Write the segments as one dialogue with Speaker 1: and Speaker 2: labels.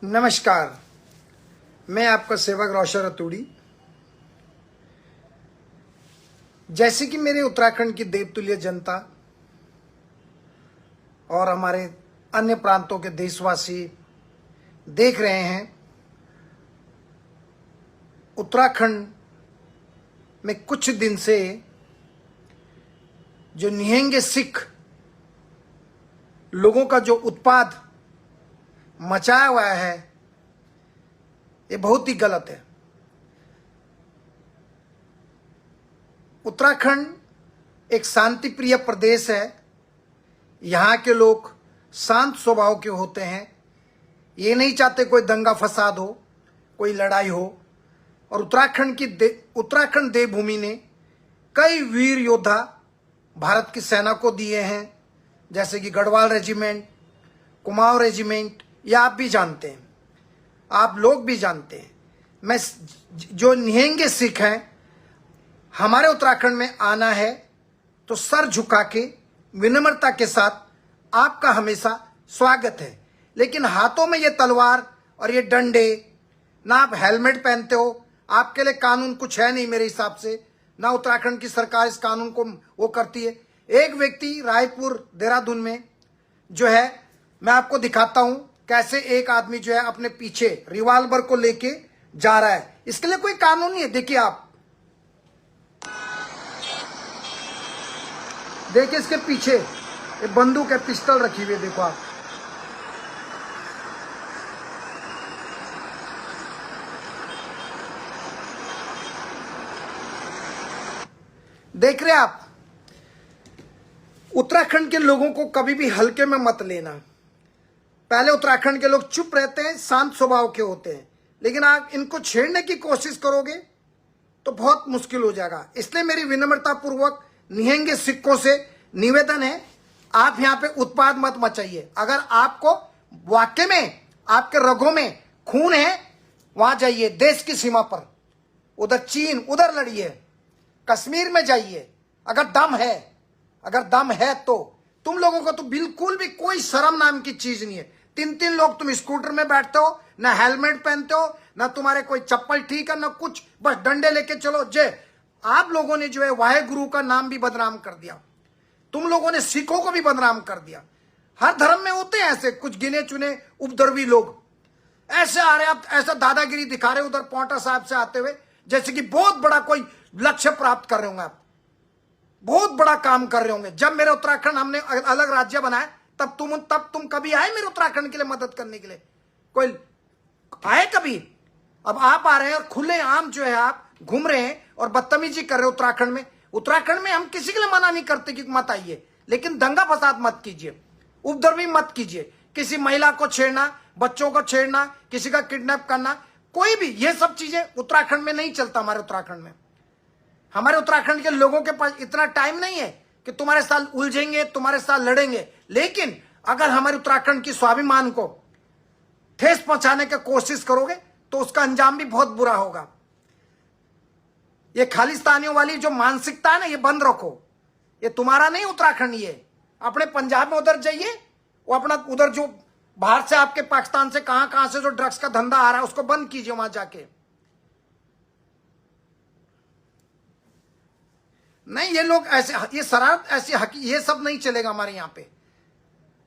Speaker 1: नमस्कार, मैं आपका सेवक रोशन रतूड़ी। जैसे कि मेरे उत्तराखंड की देवतुल्य जनता और हमारे अन्य प्रांतों के देशवासी देख रहे हैं, उत्तराखंड में कुछ दिन से जो निहंगे सिख लोगों का जो उत्पाद मचाया हुआ है, ये बहुत ही गलत है। उत्तराखंड एक शांति प्रिय प्रदेश है। यहाँ के लोग शांत स्वभाव के होते हैं। ये नहीं चाहते कोई दंगा फसाद हो, कोई लड़ाई हो। और उत्तराखंड देवभूमि ने कई वीर योद्धा भारत की सेना को दिए हैं, जैसे कि गढ़वाल रेजिमेंट, कुमाऊं रेजिमेंट। ये आप भी जानते हैं, आप लोग भी जानते हैं। मैं जो निहंगे सिख हैं, हमारे उत्तराखंड में आना है तो सर झुका के विनम्रता के साथ आपका हमेशा स्वागत है। लेकिन हाथों में ये तलवार और ये डंडे, ना आप हेलमेट पहनते हो, आपके लिए कानून कुछ है नहीं मेरे हिसाब से, ना उत्तराखंड की सरकार इस कानून को वो करती है। एक व्यक्ति रायपुर देहरादून में जो है, मैं आपको दिखाता हूं कैसे एक आदमी जो है अपने पीछे रिवॉल्वर को लेके जा रहा है। इसके लिए कोई कानून नहीं है। देखिए, आप देखिए इसके पीछे एक बंदूक है, पिस्टल रखी हुई है। देखो आप, देख रहे आप। उत्तराखंड के लोगों को कभी भी हल्के में मत लेना। पहले उत्तराखंड के लोग चुप रहते हैं, शांत स्वभाव के होते हैं, लेकिन आप इनको छेड़ने की कोशिश करोगे तो बहुत मुश्किल हो जाएगा। इसलिए मेरी विनम्रता पूर्वक निहंगे सिखों से निवेदन है, आप यहां पे उत्पाद मत मचाइए। अगर आपको वाकई में आपके रगों में खून है, वहां जाइए देश की सीमा पर, उधर चीन, उधर लड़िए, कश्मीर में जाइए। अगर दम है तो तुम लोगों को तो बिल्कुल भी कोई शर्म नाम की चीज नहीं है। 3-3 लोग तुम स्कूटर में बैठते हो, ना हेलमेट पहनते हो, ना तुम्हारे कोई चप्पल ठीक है, ना कुछ, बस डंडे लेके चलो। जय, आप लोगों ने जो है वाहे गुरु का नाम भी बदनाम कर दिया। तुम लोगों ने सिखों को भी बदनाम कर दिया। हर धर्म में होते हैं ऐसे कुछ गिने चुने उपद्रवी लोग, ऐसे आ रहे, आप ऐसा दादागिरी दिखा रहे उधर पौंटा साहब से आते हुए, जैसे कि बहुत बड़ा कोई लक्ष्य प्राप्त कर रहे होंगे, आप बहुत बड़ा काम कर रहे होंगे। जब मेरे उत्तराखंड हमने अलग राज्य बनाया, तब तुम कभी आए मेरे उत्तराखंड के लिए मदद करने के लिए? कोई आए कभी? अब आप आ रहे हैं और खुले आम जो है आप घूम रहे हैं और बदतमीजी कर रहे हो उत्तराखंड में। उत्तराखंड में हम किसी के लिए मना नहीं करते कि मत आइए, लेकिन दंगा फसाद मत कीजिए, उपद्रवी मत कीजिए। किसी महिला को छेड़ना, बच्चों को छेड़ना, किसी का किडनैप करना, कोई भी, ये सब चीजें उत्तराखंड में नहीं चलता। हमारे उत्तराखंड के लोगों के पास इतना टाइम नहीं है कि तुम्हारे साथ उलझेंगे, तुम्हारे साथ लड़ेंगे। लेकिन अगर हमारे उत्तराखंड की स्वाभिमान को ठेस पहुंचाने की कोशिश करोगे तो उसका अंजाम भी बहुत बुरा होगा। ये खालिस्तानियों वाली जो मानसिकता है ना, ये बंद रखो। ये तुम्हारा नहीं उत्तराखंड, ये अपने पंजाब में उधर जाइए, वो अपना उधर जो बाहर से आपके पाकिस्तान से कहां से जो ड्रग्स का धंधा आ रहा है उसको बंद कीजिए वहां जाके। नहीं, ये लोग ऐसे, ये शरारत ऐसी, ये सब नहीं चलेगा हमारे यहाँ पे।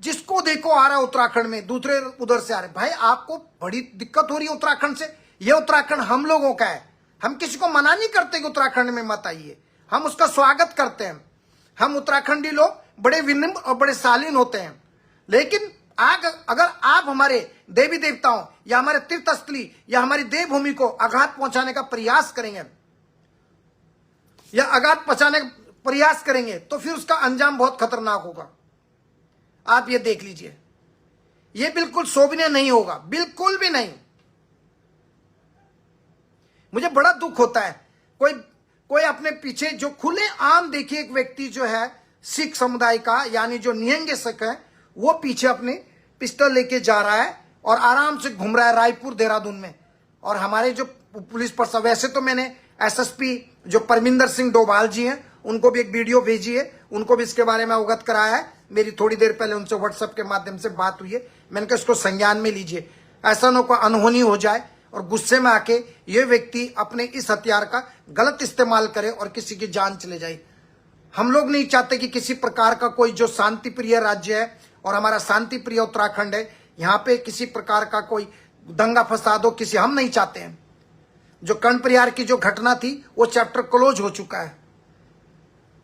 Speaker 1: जिसको देखो आ रहा है उत्तराखंड में, दूसरे उधर से आ रहे। भाई, आपको बड़ी दिक्कत हो रही है उत्तराखंड से। ये उत्तराखंड हम लोगों का है। हम किसी को मना नहीं करते कि उत्तराखंड में मत आइए, हम उसका स्वागत करते हैं। हम उत्तराखंडी लोग बड़े विनम्र और बड़े शालीन होते हैं। लेकिन अगर आप हमारे देवी देवताओं या हमारे तीर्थस्थली या हमारी देवभूमि को आघात पहुंचाने का प्रयास करेंगे या आघात पहुंचाने का प्रयास करेंगे तो फिर उसका अंजाम बहुत खतरनाक होगा। आप ये देख लीजिए, ये बिल्कुल शोभनीय नहीं होगा, बिल्कुल भी नहीं। मुझे बड़ा दुख होता है, कोई अपने पीछे जो खुले आम, देखिए एक व्यक्ति जो है सिख समुदाय का, यानी जो निहंगे सिख है, वो पीछे अपने पिस्टल लेके जा रहा है और आराम से घूम रहा है रायपुर देहरादून में। और हमारे जो पुलिस पर, वैसे तो मैंने एसएसपी जो परमिंदर सिंह डोभाल जी हैं, उनको भी एक वीडियो भेजी है, उनको भी इसके बारे में अवगत कराया है। मेरी थोड़ी देर पहले उनसे व्हाट्सएप के माध्यम से बात हुई है। मैंने कहा इसको संज्ञान में लीजिए। ऐसा न कोई अनहोनी हो जाए और गुस्से में आके ये व्यक्ति अपने इस हथियार का गलत इस्तेमाल करे और किसी की जान चले जाए। हम लोग नहीं चाहते कि किसी प्रकार का कोई जो शांति प्रिय राज्य है और हमारा शांति प्रिय उत्तराखंड है, यहाँ पे किसी प्रकार का कोई दंगा फसाद हो, किसी हम नहीं चाहते हैं। जो कर्णप्रयाग की जो घटना थी वो चैप्टर क्लोज हो चुका है।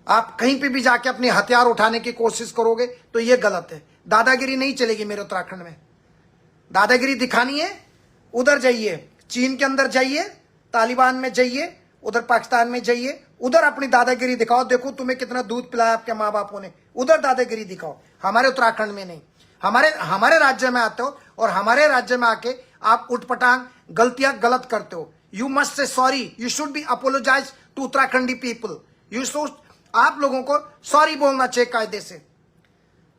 Speaker 1: आप कहीं पे भी जाके अपने हथियार उठाने की कोशिश करोगे तो ये गलत है। दादागिरी नहीं चलेगी मेरे उत्तराखंड में। दादागिरी दिखानी है, उधर जाइए, चीन के अंदर जाइए, तालिबान में जाइए, उधर पाकिस्तान में जाइए, उधर अपनी दादागिरी दिखाओ। देखो तुम्हें कितना दूध पिलाया आपके माँ बापों ने, उधर दादागिरी दिखाओ। हमारे उत्तराखंड में नहीं। हमारे राज्य में आते हो और हमारे राज्य में आके आप उठपटांग गलतियां गलत करते हो। You must say sorry, you should be apologise to Uttarakhandi people. आप लोगों को सॉरी बोलना चाहिए कायदे से।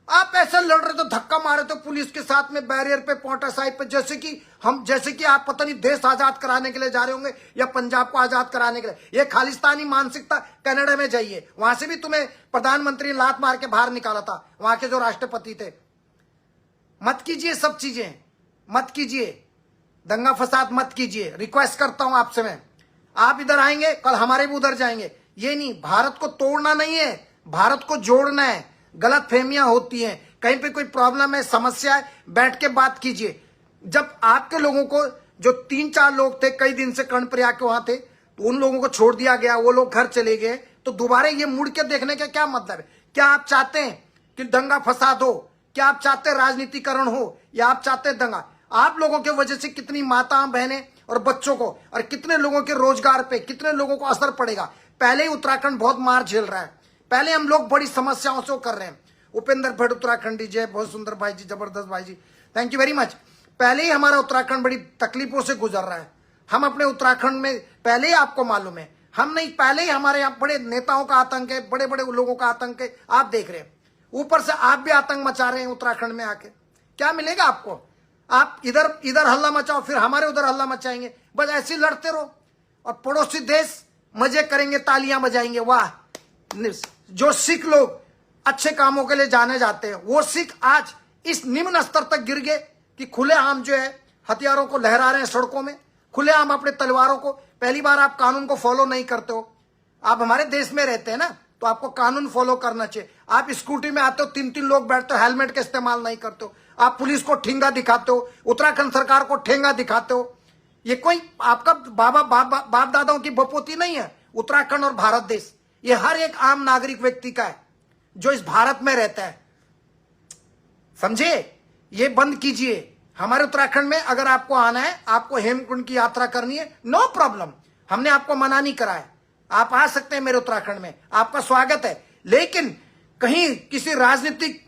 Speaker 1: आप ऐसे लड़ रहे तो धक्का मारे तो पुलिस के साथ में बैरियर पे, पोंटा साहिब पे, जैसे कि आप पता नहीं देश आजाद कराने के लिए जा रहे होंगे या पंजाब को आजाद कराने के लिए। ये खालिस्तानी मानसिकता। कनाडा में जाइए, वहां से भी तुम्हें प्रधानमंत्री लात मार के बाहर निकाला था, वहां के जो राष्ट्रपति थे। मत कीजिए सब चीजें, मत कीजिए, दंगा फसाद मत कीजिए। रिक्वेस्ट करता हूं आपसे मैं। आप इधर आएंगे, कल हमारे भी उधर जाएंगे। ये नहीं, भारत को तोड़ना नहीं है, भारत को जोड़ना है। गलत फहमियां होती हैं, कहीं पे कोई प्रॉब्लम है, समस्या है, बैठ के बात कीजिए। जब आपके लोगों को, जो 3-4 लोग थे कई दिन से कर्णप्रयाग के वहां थे, तो उन लोगों को छोड़ दिया गया, वो लोग घर चले गए, तो दोबारा ये मुड़ के देखने का क्या मतलब है? क्या आप चाहते हैं कि दंगा फसाद हो? क्या आप चाहते हैं राजनीतिकरण हो, या आप चाहते हैं दंगा? आप लोगों की वजह से कितनी माता बहनें और बच्चों को और कितने लोगों के रोजगार पे, कितने लोगों को असर पड़ेगा। पहले ही उत्तराखंड बहुत मार झेल रहा है, पहले हम लोग बड़ी समस्याओं से कर रहे हैं। उपेंद्र भट्ट उत्तराखंडी जय, बहुत सुंदर भाई जी, जबरदस्त भाई जी, थैंक यू वेरी मच। पहले ही हमारा उत्तराखंड बड़ी तकलीफों से गुजर रहा है। हम अपने उत्तराखंड में पहले ही, आपको मालूम है, हम नहीं, पहले ही हमारे यहाँ बड़े नेताओं का आतंक है, बड़े बड़े लोगों का आतंक है। आप देख रहे हैं, ऊपर से आप भी आतंक मचा रहे हैं उत्तराखंड में आके। क्या मिलेगा आपको? आप इधर हल्ला मचाओ, फिर हमारे उधर हल्ला मचाएंगे। बस ऐसे लड़ते रहो और पड़ोसी देश मजे करेंगे, तालियां बजाएंगे। वाह! जो सिख लोग अच्छे कामों के लिए जाने जाते हैं, वो सिख आज इस निम्न स्तर तक गिर गए कि खुलेआम जो है हथियारों को लहरा रहे हैं सड़कों में, खुलेआम अपने तलवारों को। पहली बार आप कानून को फॉलो नहीं करते हो। आप हमारे देश में रहते हैं ना, तो आपको कानून फॉलो करना चाहिए। आप स्कूटी में आते हो, 3-3 लोग बैठते हो, हेलमेट का इस्तेमाल नहीं करते हो। आप पुलिस को ठेंगा दिखाते हो, उत्तराखंड सरकार को ठेंगा दिखाते हो। ये कोई आपका बाप दादाओं की बपोती नहीं है। उत्तराखंड और भारत देश, ये हर एक आम नागरिक व्यक्ति का है जो इस भारत में रहता है। समझे? ये बंद कीजिए। हमारे उत्तराखंड में अगर आपको आना है, आपको हेमकुंड की यात्रा करनी है, नो प्रॉब्लम, हमने आपको मना नहीं करा है। आप आ सकते हैं मेरे उत्तराखंड में, आपका स्वागत है। लेकिन कहीं किसी राजनीतिक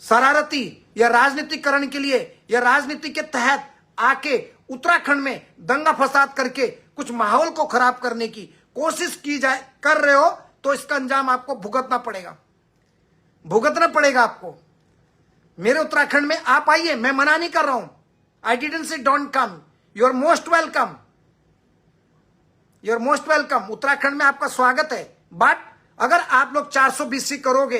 Speaker 1: शरारती या राजनीतिकरण के लिए या राजनीति के तहत आके उत्तराखंड में दंगा फसाद करके कुछ माहौल को खराब करने की कोशिश की जाए, कर रहे हो, तो इसका अंजाम आपको भुगतना पड़ेगा, भुगतना पड़ेगा आपको। मेरे उत्तराखंड में आप आइए, मैं मना नहीं कर रहा हूं। I didn't say don't come, you are most welcome, you are most welcome. Uttarakhand में आपका स्वागत है। बट अगर आप लोग 420 करोगे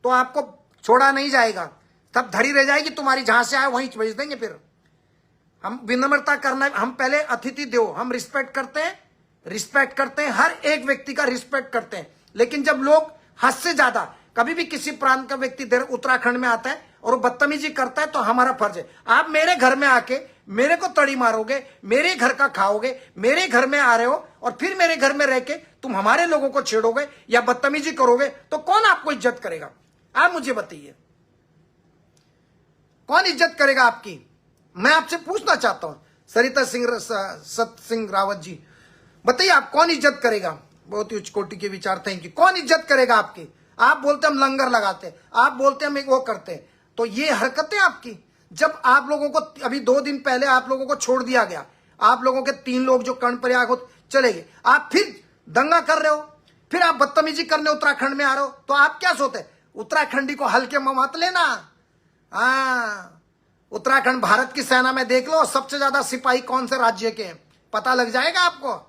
Speaker 1: तो आपको छोड़ा नहीं जाएगा, तब धरी रह जाएगी तुम्हारी, जहां से आए वहीं भेज देंगे। फिर हम विनम्रता करना, हम पहले अतिथि देव, हम रिस्पेक्ट करते हैं, रिस्पेक्ट करते हैं, हर एक व्यक्ति का रिस्पेक्ट करते हैं। लेकिन जब लोग हद से ज्यादा, कभी भी किसी प्रांत का व्यक्ति उत्तराखंड में आता है और वो बदतमीजी करता है, तो हमारा फर्ज है। आप मेरे घर में आके मेरे को तड़ी मारोगे, मेरे घर का खाओगे, मेरे घर में आ रहे हो और फिर मेरे घर में रह के तुम हमारे लोगों को छेड़ोगे या बदतमीजी करोगे, तो कौन आपको इज्जत करेगा? आप मुझे बताइए, कौन इज्जत करेगा आपकी? मैं आपसे पूछना चाहता हूं, सरिता सिंह रावत जी, बताइए आप कौन इज्जत करेगा? बहुत ही उच्च कोटि के विचार, थैंक यू। कौन इज्जत करेगा आपकी? आप बोलते हम लंगर लगाते, आप बोलते हम एक वो करते, तो ये हरकतें आपकी। जब आप लोगों को अभी 2 दिन पहले आप लोगों को छोड़ दिया गया, आप लोगों के 3 लोग जो कर्णप्रयाग हो चले गए, आप फिर दंगा कर रहे हो, फिर आप बदतमीजी करने उत्तराखंड में आ रहे हो, तो आप क्या सोचते? उत्तराखंडी को हल्के में मत लेना। हाँ, उत्तराखंड भारत की सेना में देख लो सबसे ज्यादा सिपाही कौन से राज्य के हैं, पता लग जाएगा आपको।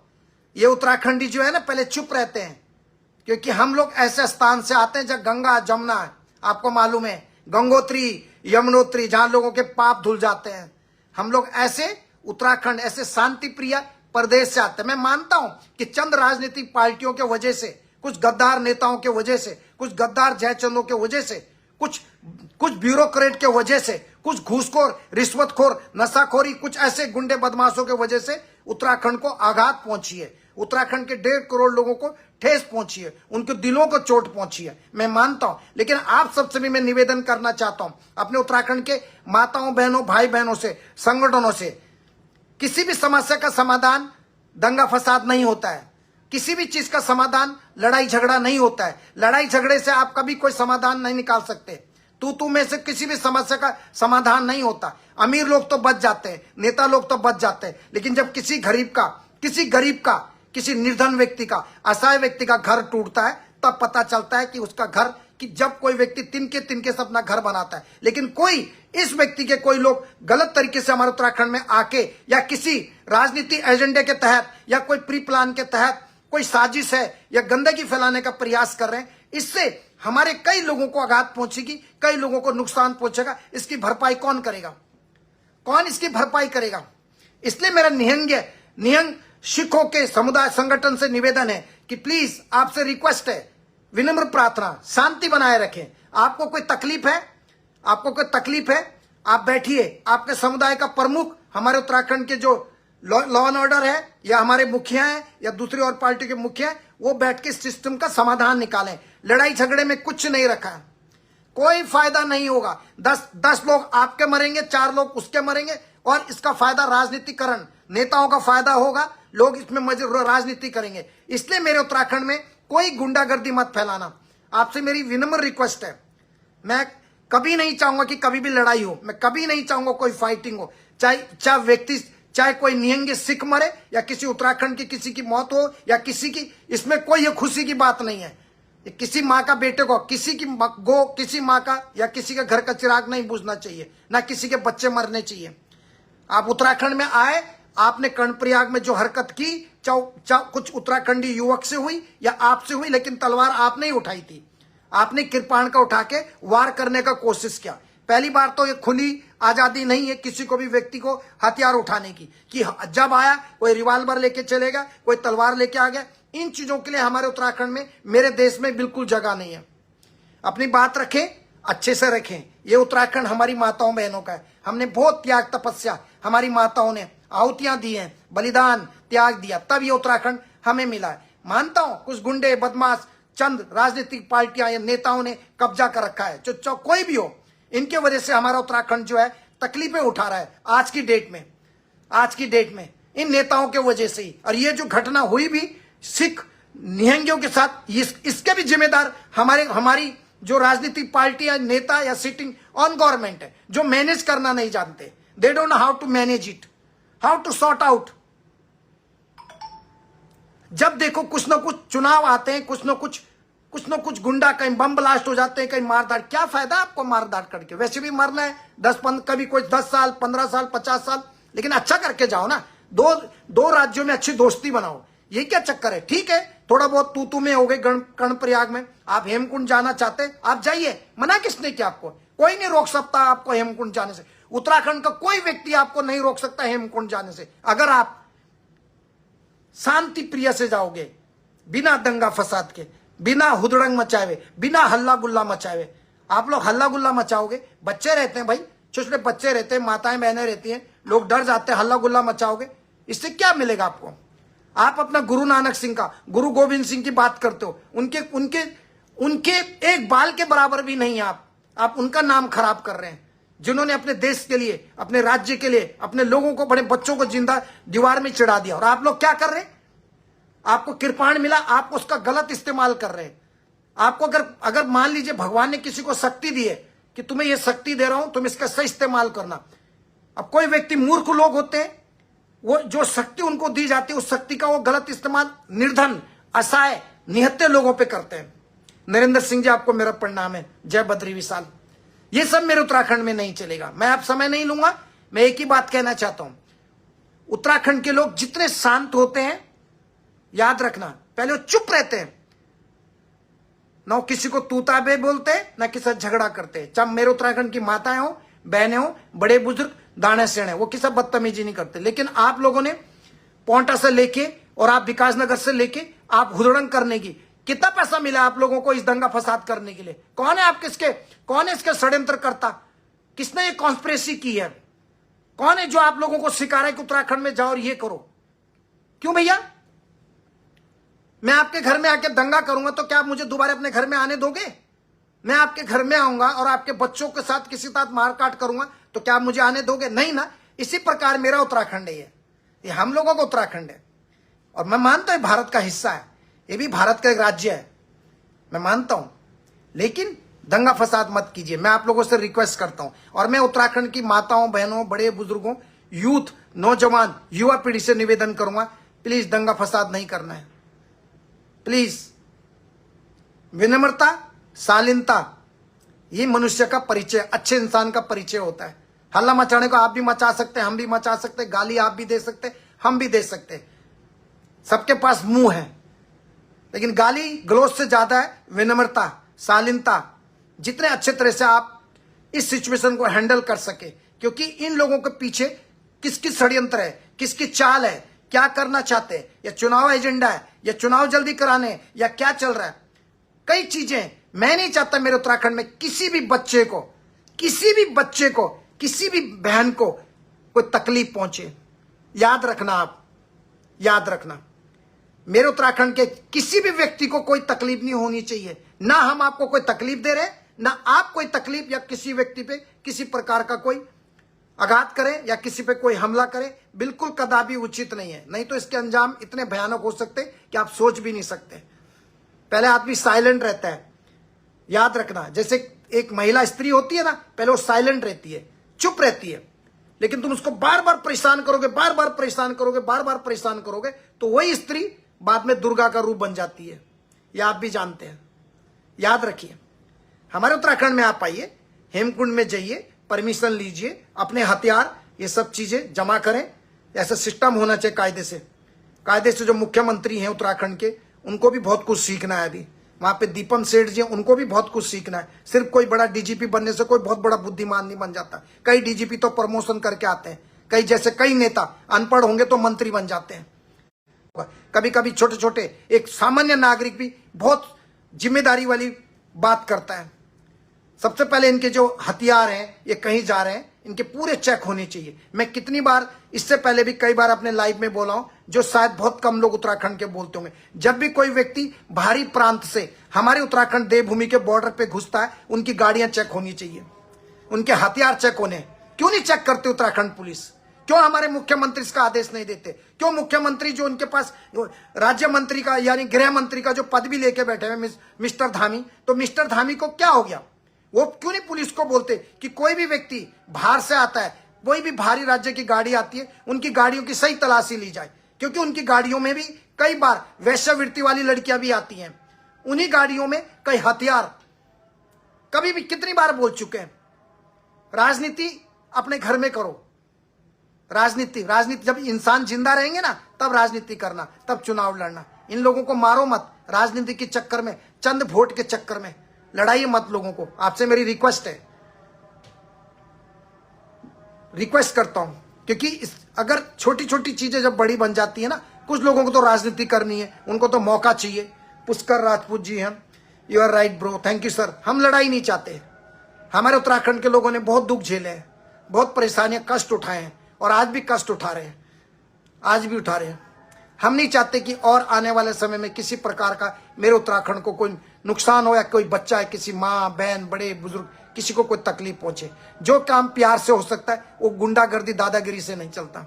Speaker 1: ये उत्तराखंडी जो है ना, पहले चुप रहते हैं, क्योंकि हम लोग ऐसे स्थान से आते हैं जब गंगा जमुना है, आपको मालूम है, गंगोत्री यमुनोत्री, जहां लोगों के पाप धुल जाते हैं। हम लोग ऐसे उत्तराखंड ऐसे शांति प्रिय प्रदेश से आते हैं। मैं मानता हूं कि चंद राजनीतिक पार्टियों के वजह से, कुछ गद्दार नेताओं के वजह से, कुछ गद्दार जयचंदों के वजह से, कुछ ब्यूरोक्रेट के वजह से, कुछ घूसखोर, रिश्वतखोर, नशाखोरी, कुछ ऐसे गुंडे बदमाशों के वजह से उत्तराखंड को आघात पहुंची है। उत्तराखंड के 1.5 करोड़ लोगों को ठेस पहुंची है, उनके दिलों को चोट पहुंची है, मैं मानता हूं। लेकिन आप सबसे भी मैं निवेदन करना चाहता हूं, अपने उत्तराखंड के माताओं, बहनों, भाई बहनों से, संगठनों से, किसी भी समस्या का समाधान दंगा फसाद नहीं होता है। किसी भी चीज का समाधान लड़ाई झगड़ा नहीं होता है। लड़ाई झगड़े से आप कभी कोई समाधान नहीं निकाल सकते। तू में से किसी भी समस्या का समाधान नहीं होता। अमीर लोग तो बच जाते हैं, नेता लोग तो बच जाते हैं, लेकिन जब किसी गरीब का, किसी निर्धन व्यक्ति का, असहाय व्यक्ति का घर टूटता है, तब पता चलता है कि उसका घर, कि जब कोई व्यक्ति तिनके से अपना घर बनाता है। लेकिन इस व्यक्ति के कोई लोग गलत तरीके से हमारे उत्तराखंड में आके, या किसी राजनीति एजेंडे के तहत, या कोई प्री प्लान के तहत कोई साजिश है, या गंदगी फैलाने का प्रयास कर रहे हैं, इससे हमारे कई लोगों को आघात पहुंचेगी, कई लोगों को नुकसान पहुंचेगा। इसकी भरपाई कौन करेगा? कौन इसकी भरपाई करेगा? इसलिए मेरा निहंग सिखों के समुदाय संगठन से निवेदन है कि प्लीज आपसे रिक्वेस्ट है, विनम्र प्रार्थना, शांति बनाए रखें। आपको कोई तकलीफ है, आप बैठिए। आपके समुदाय का प्रमुख, हमारे उत्तराखंड के जो लॉ एंड ऑर्डर है, या हमारे मुखिया हैं, या दूसरी और पार्टी के मुखिया हैं, वो बैठ के सिस्टम का समाधान निकालें। लड़ाई झगड़े में कुछ नहीं रखा है, कोई फायदा नहीं होगा। 10 लोग आपके मरेंगे, 4 लोग उसके मरेंगे, और इसका फायदा राजनीतिकरण, नेताओं का फायदा होगा, लोग इसमें राजनीति करेंगे। इसलिए मेरे उत्तराखंड में कोई गुंडागर्दी मत फैलाना। आपसे मेरी विनम्र रिक्वेस्ट है। मैं कभी नहीं चाहूंगा कि कभी भी लड़ाई हो, मैं कभी नहीं चाहूंगा कोई फाइटिंग हो, चाहे कोई निहंगे सिख मरे, या किसी उत्तराखंड की किसी की मौत हो, या किसी की, इसमें कोई ये खुशी की बात नहीं है। किसी माँ का बेटे को, किसी माँ का या किसी के घर का चिराग नहीं बुझना चाहिए, ना किसी के बच्चे मरने चाहिए। आप उत्तराखंड में आए, आपने कर्णप्रयाग में जो हरकत की, कुछ उत्तराखंडी युवक से हुई या आपसे हुई, लेकिन तलवार आपने ही उठाई थी। आपने कृपाण का उठा के वार करने का कोशिश किया। पहली बार तो ये खुली आजादी नहीं है किसी को भी व्यक्ति को हथियार उठाने की, कि जब आया कोई रिवाल्वर लेके चलेगा, कोई तलवार लेके आ गया। इन चीजों के लिए हमारे उत्तराखंड में, मेरे देश में बिल्कुल जगह नहीं है। अपनी बात रखें, अच्छे से रखें। ये उत्तराखंड हमारी माताओं बहनों का है। हमने बहुत त्याग तपस्या, हमारी माताओं ने आहुतियां दी हैं, बलिदान त्याग दिया, तब ये उत्तराखंड हमें मिला है। मानता हूं कुछ गुंडे, बदमाश, चंद राजनीतिक पार्टियां या नेताओं ने कब्जा कर रखा है, जो कोई भी हो, इनके वजह से हमारा उत्तराखंड जो है तकलीफें उठा रहा है आज की डेट में इन नेताओं के वजह से ही। और ये जो घटना हुई भी सिख निहंगियों के साथ, इसके भी जिम्मेदार हमारी जो राजनीतिक पार्टी या नेता या सिटिंग ऑन गवर्नमेंट है, जो मैनेज करना नहीं जानते। They don't know how to manage it, how to sort out. जब देखो कुछ ना कुछ चुनाव आते हैं, कुछ ना कुछ गुंडा, कहीं बम ब्लास्ट हो जाते हैं, कहीं मारदाट। क्या फायदा आपको मारदाट करके? वैसे भी मरना है, 10-15, कभी कोई 10 साल, 15 साल, 50 साल, लेकिन अच्छा करके जाओ ना। दो राज्यों में अच्छी दोस्ती बनाओ। ये क्या चक्कर है? ठीक है, थोड़ा बहुत तू में हो गए कर्णप्रयाग में। आप हेमकुंड जाना चाहते, आप जाइए, मना किसने किया आपको? कोई नहीं रोक सकता आपको हेमकुंड जाने से। उत्तराखंड का कोई व्यक्ति आपको नहीं रोक सकता हेमकुंड जाने से, अगर आप शांति प्रिय से जाओगे, बिना दंगा फसाद के, बिना हुदड़ंग मचाए, बिना हल्ला गुल्ला मचाए। आप लोग हल्ला गुल्ला मचाओगे, बच्चे रहते हैं भाई, छोटे छोटे बच्चे रहते हैं, माताएं बहनें रहती हैं, लोग डर जाते हैं। हल्ला गुल्ला मचाओगे, इससे क्या मिलेगा आपको? आप अपना गुरु नानक सिंह का, गुरु गोविंद सिंह की बात करते हो, उनके एक बाल के बराबर भी नहीं। आप उनका नाम खराब कर रहे हैं, जिन्होंने अपने देश के लिए, अपने राज्य के लिए, अपने लोगों को, बड़े बच्चों को जिंदा दीवार में चिढ़ा दिया। और आप लोग क्या कर रहे हैं? आपको कृपाण मिला, आप उसका गलत इस्तेमाल कर रहे हैं। आपको अगर मान लीजिए भगवान ने किसी को शक्ति दी है कि तुम्हें यह शक्ति दे रहा हूं, तुम इसका सही इस्तेमाल करना। अब कोई व्यक्ति, मूर्ख लोग होते हैं, वो जो शक्ति उनको दी जाती है, उस शक्ति का वो गलत इस्तेमाल निर्धन, असहाय, निहत्थे लोगों पे करते हैं। नरेंद्र सिंह जी, आपको मेरा प्रणाम है। जय बद्री विशाल। ये सब मेरे उत्तराखंड में नहीं चलेगा। मैं अब समय नहीं लूंगा, मैं एक ही बात कहना चाहता हूं। उत्तराखंड के लोग जितने शांत होते हैं, याद रखना, पहले वो चुप रहते हैं, ना किसी को तूताबे बोलते, ना किसी से झगड़ा करते। चाहे मेरे उत्तराखंड की माताएं हो, बहनें हो, बड़े बुजुर्ग, दाने सेण है, वो किसी बदतमीजी नहीं करते। लेकिन आप लोगों ने पोंटा से लेके और आप विकास नगर से लेके आप हुदड़ंग करने की, कितना पैसा मिला आप लोगों को इस दंगा फसाद करने के लिए? कौन है आप किसके, कौन है इसके षड्यंत्र करता? किसने ये कॉन्स्पिरेसी की है? कौन है जो आप लोगों को सिखा रहा है कि उत्तराखंड में जाओ और ये करो? क्यों भैया? मैं आपके घर में आके दंगा करूंगा तो क्या आप मुझे दोबारा अपने घर में आने दोगे? मैं आपके घर में आऊंगा और आपके बच्चों के साथ किसी साथ मारकाट करूंगा तो क्या आप मुझे आने दोगे? नहीं ना। इसी प्रकार मेरा उत्तराखंड है, ये हम लोगों का उत्तराखंड है। और मैं मानता हूं भारत का हिस्सा है, ये भी भारत का एक राज्य है, मैं मानता हूं। लेकिन दंगा फसाद मत कीजिए, मैं आप लोगों से रिक्वेस्ट करता हूं। और मैं उत्तराखंड की माताओं, बहनों, बड़े बुजुर्गों, यूथ, नौजवान, युवा पीढ़ी से निवेदन करूंगा, प्लीज दंगा फसाद नहीं करना है। प्लीज, विनम्रता, शालीनता, ये मनुष्य का परिचय, अच्छे इंसान का परिचय होता है। हल्ला मचाने को आप भी मचा सकते हैं, हम भी मचा सकते हैं, गाली आप भी दे सकते हैं, हम भी दे सकते हैं, सबके पास मुंह है। लेकिन गाली गलौज से ज्यादा है विनम्रता, शालीनता। जितने अच्छे तरह से आप इस सिचुएशन को हैंडल कर सके, क्योंकि इन लोगों के पीछे किसकी षड्यंत्र है, किसकी चाल है, क्या करना चाहते हैं, या चुनाव एजेंडा है, या चुनाव जल्दी कराने, या क्या चल रहा है, कई चीजें। मैं नहीं चाहता मेरे उत्तराखंड में किसी भी बच्चे को, किसी भी बच्चे को, किसी भी बहन को कोई तकलीफ पहुंचे। याद रखना, आप याद रखना, मेरे उत्तराखंड के किसी भी व्यक्ति को कोई तकलीफ नहीं होनी चाहिए। ना हम आपको कोई तकलीफ दे रहे, ना आप कोई तकलीफ या किसी व्यक्ति पे किसी प्रकार का कोई आघात करें या किसी पे कोई हमला करे, बिल्कुल कदापि उचित नहीं है। नहीं तो इसके अंजाम इतने भयानक हो सकते कि आप सोच भी नहीं सकते। पहले आदमी साइलेंट रहता है, याद रखना। जैसे एक महिला स्त्री होती है ना, पहले वो साइलेंट रहती है, चुप रहती है, लेकिन तुम उसको बार बार परेशान करोगे, बार बार परेशान करोगे, बार बार परेशान करोगे, तो वही स्त्री बाद में दुर्गा का रूप बन जाती है। यह आप भी जानते हैं, याद रखिए। हमारे उत्तराखंड में आप आइए, हेमकुंड में जाइए, परमिशन लीजिए, अपने हथियार ये सब चीजें जमा करें। ऐसा सिस्टम होना चाहिए कायदे से। कायदे से जो मुख्यमंत्री हैं उत्तराखंड के, उनको भी बहुत कुछ सीखना है। अभी वहां पे दीपम सेठ जी, उनको भी बहुत कुछ सीखना है। सिर्फ कोई बड़ा डीजीपी बनने से कोई बहुत बड़ा बुद्धिमान नहीं बन जाता। कई डीजीपी तो प्रमोशन करके आते हैं, कई जैसे कई नेता अनपढ़ होंगे तो मंत्री बन जाते हैं। कभी कभी छोटे छोटे एक सामान्य नागरिक भी बहुत जिम्मेदारी वाली बात करता है। सबसे पहले इनके जो हथियार हैं, ये कहीं जा रहे हैं, इनके पूरे चेक होने चाहिए। मैं कितनी बार, इससे पहले भी कई बार अपने लाइव में बोला हूं, जो शायद बहुत कम लोग उत्तराखंड के बोलते होंगे। जब भी कोई व्यक्ति बाहरी प्रांत से हमारे उत्तराखंड देवभूमि के बॉर्डर पे घुसता है, उनकी गाड़ियां चेक होनी चाहिए, उनके हथियार चेक होने। क्यों नहीं चेक करते उत्तराखंड पुलिस? क्यों हमारे मुख्यमंत्री इसका आदेश नहीं देते? क्यों मुख्यमंत्री जो उनके पास राज्य मंत्री का यानी गृह मंत्री का जो पद भी लेके बैठे हैं मिस्टर धामी, तो मिस्टर धामी को क्या हो गया? वो क्यों नहीं पुलिस को बोलते कि कोई भी व्यक्ति बाहर से आता है, कोई भी बाहरी राज्य की गाड़ी आती है, उनकी गाड़ियों की सही तलाशी ली जाए? क्योंकि उनकी गाड़ियों में भी कई बार वैश्यावृत्ति वाली लड़कियां भी आती हैं, उन्हीं गाड़ियों में कई हथियार। कभी भी कितनी बार बोल चुके हैं, राजनीति अपने घर में करो। राजनीति जब इंसान जिंदा रहेंगे ना, तब राजनीति करना, तब चुनाव लड़ना। इन लोगों को मारो मत राजनीति के चक्कर में, चंद वोट के चक्कर में लड़ाइए मत लोगों को। आपसे मेरी रिक्वेस्ट है, रिक्वेस्ट करता हूं, क्योंकि अगर छोटी छोटी चीजें जब बड़ी बन जाती है ना, कुछ लोगों को तो राजनीति करनी है, उनको तो मौका चाहिए। पुष्कर राजपूत जी हैं, you are right bro, thank you sir. हम लड़ाई नहीं चाहते। हमारे उत्तराखंड के लोगों ने बहुत दुख झेले हैं, बहुत परेशानियां, कष्ट उठाए हैं, और आज भी कष्ट उठा रहे हैं, आज भी उठा रहे हैं। हम नहीं चाहते कि और आने वाले समय में किसी प्रकार का मेरे उत्तराखंड को कोई नुकसान हो, या कोई बच्चा है, किसी माँ बहन बड़े बुजुर्ग, किसी को कोई तकलीफ पहुंचे। जो काम प्यार से हो सकता है वो गुंडागर्दी दादागिरी से नहीं चलता।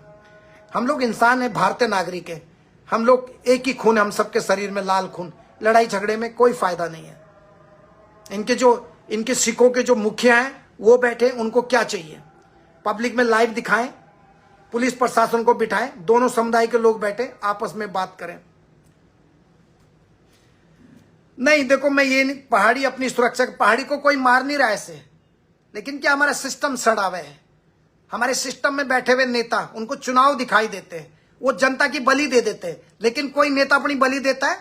Speaker 1: हम लोग इंसान हैं, भारतीय नागरिक है, हम लोग एक ही खून है, हम सबके शरीर में लाल खून। लड़ाई झगड़े में कोई फायदा नहीं है। इनके सिखों के जो मुखिया हैं वो बैठे, उनको क्या चाहिए? पब्लिक में लाइव दिखाएं, पुलिस प्रशासन को बिठाएं, दोनों समुदाय के लोग बैठे आपस में बात करें। नहीं देखो, मैं ये नहीं, पहाड़ी अपनी सुरक्षा, पहाड़ी को कोई मार नहीं रहा ऐसे, लेकिन क्या हमारा सिस्टम सड़ा हुआ है? हमारे सिस्टम में बैठे हुए नेता, उनको चुनाव दिखाई देते हैं, वो जनता की बलि दे देते हैं। लेकिन कोई नेता अपनी बलि देता है?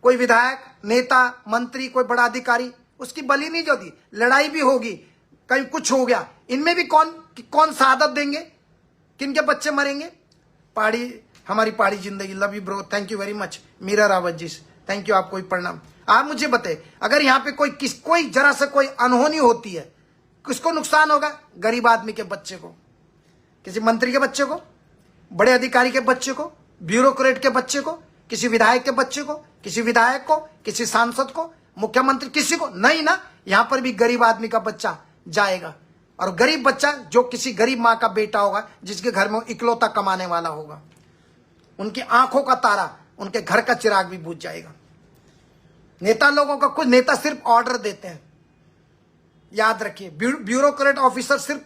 Speaker 1: कोई विधायक, नेता, मंत्री, कोई बड़ा अधिकारी उसकी बलि नहीं होती। लड़ाई भी होगी, कहीं कुछ हो गया, इनमें भी कौन कि कौन शहादत देंगे, किनके बच्चे मरेंगे। पहाड़ी, हमारी पहाड़ी जिंदगी। Love you bro, thank you very much. Meera Rawat ji, thank you, आपको भी प्रणाम। आप मुझे बताए, अगर यहाँ पे कोई जरा से कोई अनहोनी होती है, किसको नुकसान होगा? गरीब आदमी के बच्चे को, किसी मंत्री के बच्चे को, बड़े अधिकारी के बच्चे को, ब्यूरोक्रेट के बच्चे को, किसी विधायक के बच्चे को, किसी विधायक को, किसी सांसद को, मुख्यमंत्री, किसी को नहीं ना। यहां पर भी गरीब आदमी का बच्चा जाएगा, और गरीब बच्चा जो किसी गरीब मां का बेटा होगा, जिसके घर में इकलौता कमाने वाला होगा, उनकी आंखों का तारा, उनके घर का चिराग भी बुझ जाएगा। नेता लोगों का, कुछ नेता सिर्फ ऑर्डर देते हैं, याद रखिए। ब्यूरोक्रेट ऑफिसर सिर्फ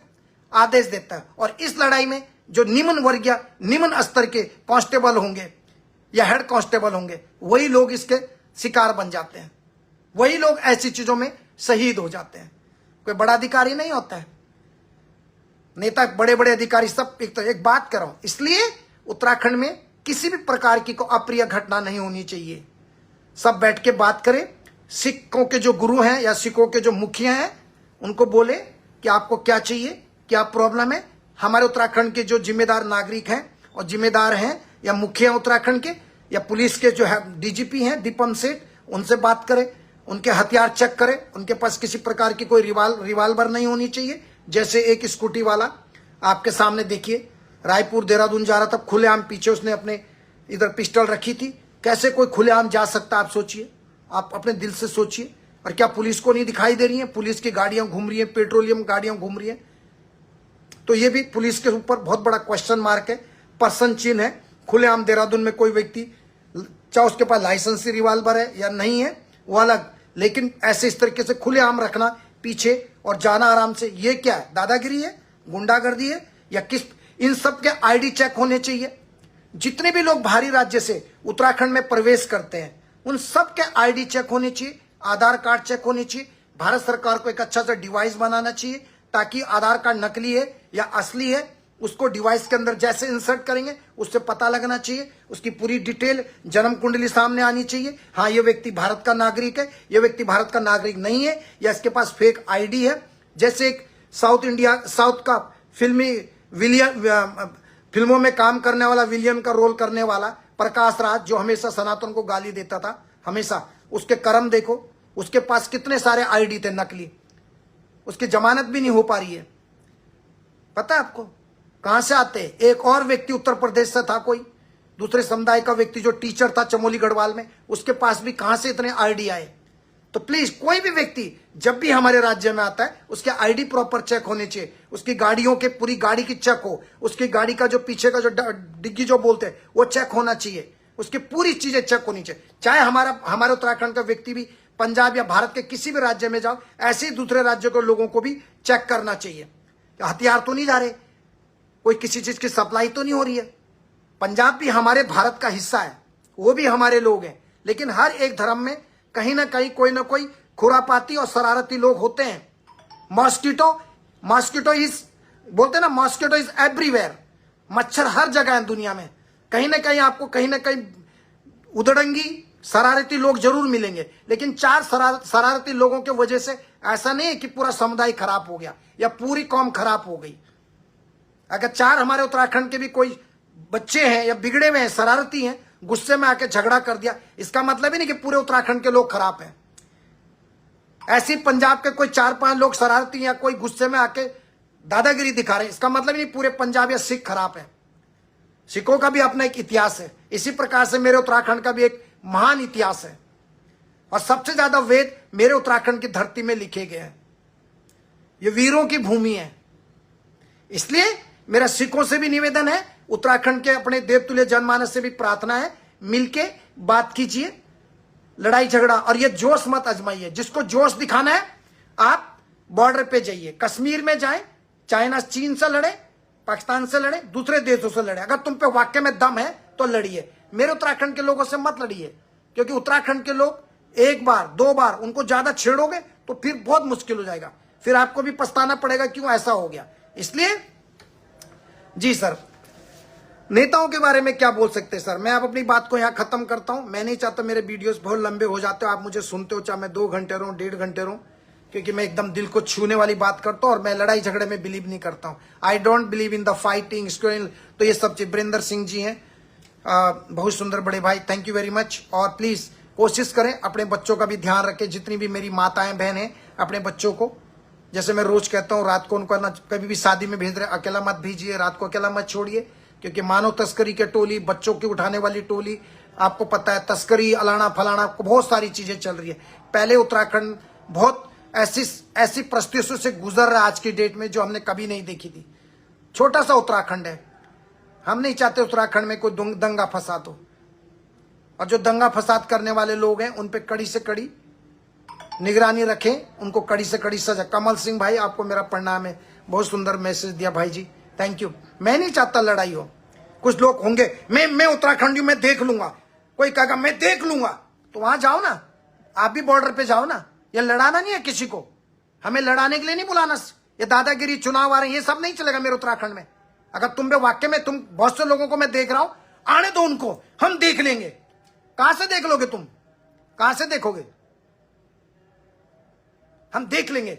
Speaker 1: आदेश देता है, और इस लड़ाई में जो निम्न वर्गीय, निम्न स्तर के कांस्टेबल होंगे या हेड कांस्टेबल होंगे, वही लोग इसके शिकार बन जाते हैं, वही लोग ऐसी चीजों में शहीद हो जाते हैं। कोई बड़ा अधिकारी नहीं होता है, नेता, बड़े बड़े अधिकारी सब एक बात कर रहा हूं। इसलिए उत्तराखंड में किसी भी प्रकार की को अप्रिय घटना नहीं होनी चाहिए। सब बैठ के बात करें। सिखों के जो गुरु हैं या सिखों के जो मुखिया हैं, उनको बोले कि आपको क्या चाहिए, क्या प्रॉब्लम है। हमारे उत्तराखंड के जो जिम्मेदार नागरिक हैं और जिम्मेदार हैं, या मुखिया उत्तराखंड के, या पुलिस के जो है डीजीपी हैं दीपम सेठ, उनसे बात करें, उनके हथियार चेक करें, उनके पास किसी प्रकार की कोई रिवाल्वर नहीं होनी चाहिए। जैसे एक स्कूटी वाला आपके सामने देखिए, रायपुर देहरादून जा रहा था, खुलेआम पीछे उसने अपने इधर पिस्टल रखी थी। कैसे कोई खुलेआम जा सकता, आप सोचिए, आप अपने दिल से सोचिए। और क्या पुलिस को नहीं दिखाई दे रही है? पुलिस की गाड़ियां घूम रही है, पेट्रोलियम गाड़ियां घूम रही है। तो ये भी पुलिस के ऊपर बहुत बड़ा क्वेश्चन मार्क है, पर्सन चिन्ह है। खुलेआम देहरादून में कोई व्यक्ति, चाहे उसके पास लाइसेंसी रिवाल्वर है या नहीं है वो अलग, लेकिन ऐसे इस तरीके से खुलेआम रखना पीछे और जाना आराम से, ये क्या है? दादागिरी है, गुंडागर्दी है, या किस? इन सब के आईडी चेक होने चाहिए। जितने भी लोग बाहरी राज्य से उत्तराखंड में प्रवेश करते हैं, उन सब के आईडी चेक होने चाहिए, आधार कार्ड चेक होने चाहिए। भारत सरकार को एक अच्छा सा डिवाइस बनाना चाहिए, ताकि आधार कार्ड नकली है या असली है, उसको डिवाइस के अंदर जैसे इंसर्ट करेंगे उससे पता लगना चाहिए। उसकी पूरी डिटेल, जन्म कुंडली सामने आनी चाहिए। हाँ, ये व्यक्ति भारत का नागरिक है, ये व्यक्ति भारत का नागरिक नहीं है, या इसके पास फेक आईडी है। जैसे एक साउथ का फिल्मों में काम करने वाला, विलियन का रोल करने वाला प्रकाश राज, जो हमेशा सनातन को गाली देता था, हमेशा, उसके कर्म देखो, उसके पास कितने सारे आईडी थे नकली, उसकी जमानत भी नहीं हो पा रही है। पता है आपको कहां से आते? एक और व्यक्ति उत्तर प्रदेश से था, कोई दूसरे समुदाय का व्यक्ति जो टीचर था चमोली गढ़वाल में, उसके पास भी कहां से इतने आईडी आए? तो प्लीज कोई भी व्यक्ति जब भी हमारे राज्य में आता है, उसके आईडी प्रॉपर चेक होने चाहिए। उसकी गाड़ियों के, पूरी गाड़ी की चेक हो, उसकी गाड़ी का जो पीछे का जो डिग्गी जो बोलते हैं वो चेक होना चाहिए, उसकी पूरी चीजें चेक होनी चाहिए। चाहे हमारे उत्तराखंड का व्यक्ति भी पंजाब या भारत के किसी भी राज्य में जाओ, ऐसे ही दूसरे राज्यों के लोगों को भी चेक करना चाहिए। हथियार तो नहीं जा रहे, कोई किसी चीज की सप्लाई तो नहीं हो रही है। पंजाब भी हमारे भारत का हिस्सा है, वो भी हमारे लोग हैं, लेकिन हर एक धर्म में कहीं ना कहीं कोई ना कोई खुरापाती और शरारती लोग होते हैं। मॉस्किटो इज, बोलते हैं ना, मॉस्किटो इज एवरीवेयर। मच्छर हर जगह है दुनिया में, कहीं ना कहीं आपको कहीं ना कहीं उदड़ंगी शरारती लोग जरूर मिलेंगे। लेकिन चार शरारती लोगों की वजह से ऐसा नहीं है कि पूरा समुदाय खराब हो गया या पूरी कौम खराब हो गई। अगर चार हमारे उत्तराखंड के भी कोई बच्चे हैं या बिगड़े हुए हैं, शरारती हैं, गुस्से में आके झगड़ा कर दिया, इसका मतलब ही नहीं कि पूरे उत्तराखंड के लोग खराब हैं। ऐसे पंजाब के कोई 4-5 लोग शरारती या कोई गुस्से में आके दादागिरी दिखा रहे हैं, इसका मतलब ही नहीं पूरे पंजाब या सिख खराब है। सिखों का भी अपना एक इतिहास है, इसी प्रकार से मेरे उत्तराखंड का भी एक महान इतिहास है, और सबसे ज्यादा वेद मेरे उत्तराखंड की धरती में लिखे गए हैं। ये वीरों की भूमि है। इसलिए मेरा सिखों से भी निवेदन है, उत्तराखंड के अपने देवतुल्य जनमानस से भी प्रार्थना है, मिलके बात कीजिए, लड़ाई झगड़ा और ये जोश मत आजमाइए। जिसको जोश दिखाना है आप बॉर्डर पे जाइए, कश्मीर में जाएं, चाइना चीन से लड़े, पाकिस्तान से लड़े, दूसरे देशों से लड़े। अगर तुम पे वाकई में दम है तो लड़िए, मेरे उत्तराखंड के लोगों से मत लड़िए, क्योंकि उत्तराखंड के लोग एक बार 2 बार उनको ज्यादा छेड़ोगे तो फिर बहुत मुश्किल हो जाएगा, फिर आपको भी पछताना पड़ेगा क्यों ऐसा हो गया। इसलिए जी सर, नेताओं के बारे में क्या बोल सकते हैं सर? मैं अब अपनी बात को यहां खत्म करता हूं। मैं नहीं चाहता मेरे वीडियोस बहुत लंबे हो जाते हो, आप मुझे सुनते हो, चाहे मैं 2 घंटे रहूं, 1.5 घंटे रहूं, क्योंकि मैं एकदम दिल को छूने वाली बात करता हूँ और मैं लड़ाई झगड़े में बिलीव नहीं करता हूँ। I don't believe in the fighting screen. तो ये सब चीज ब्रिंदर सिंह जी हैं, बहुत सुंदर बड़े भाई, थैंक यू वेरी मच। और प्लीज कोशिश करें अपने बच्चों का भी ध्यान रखें, जितनी भी मेरी माताएं बहन हैं अपने बच्चों को, जैसे मैं रोज कहता हूँ, रात को उनको ना कभी भी शादी में भेज रहे अकेला मत भेजिए, रात को अकेला मत छोड़िए, क्योंकि मानव तस्करी के टोली, बच्चों की उठाने वाली टोली, आपको पता है तस्करी अलाना फलाना बहुत सारी चीजें चल रही है। पहले उत्तराखंड बहुत ऐसी परिस्थितियों से गुजर रहा है आज की डेट में जो हमने कभी नहीं देखी थी। छोटा सा उत्तराखंड है, हम नहीं चाहते उत्तराखंड में कोई दंगा फसाद हो, और जो दंगा फसाद करने वाले लोग हैं उन पे कड़ी से कड़ी निगरानी रखें, उनको कड़ी से कड़ी सजा। कमल सिंह भाई, आपको मेरा प्रणाम है, बहुत सुंदर मैसेज दिया भाई जी, थैंक यू। मैं नहीं चाहता लड़ाई हो। कुछ लोग होंगे मैं उत्तराखंडी, मैं देख लूंगा, कोई कहेगा मैं देख लूंगा, तो वहां जाओ ना, आप भी बॉर्डर पे जाओ ना। ये लड़ाना नहीं है किसी को, हमें लड़ाने के लिए नहीं बुलाना। ये दादागिरी, चुनाव आ रहे हैं, ये सब नहीं चलेगा मेरे उत्तराखंड में। अगर तुम पे वाक्य में, तुम बहुत से लोगों को मैं देख रहा हूं, आने दो उनको, हम देख लेंगे। कहां से देख लोगे तुम, कहां से देखोगे? हम देख लेंगे।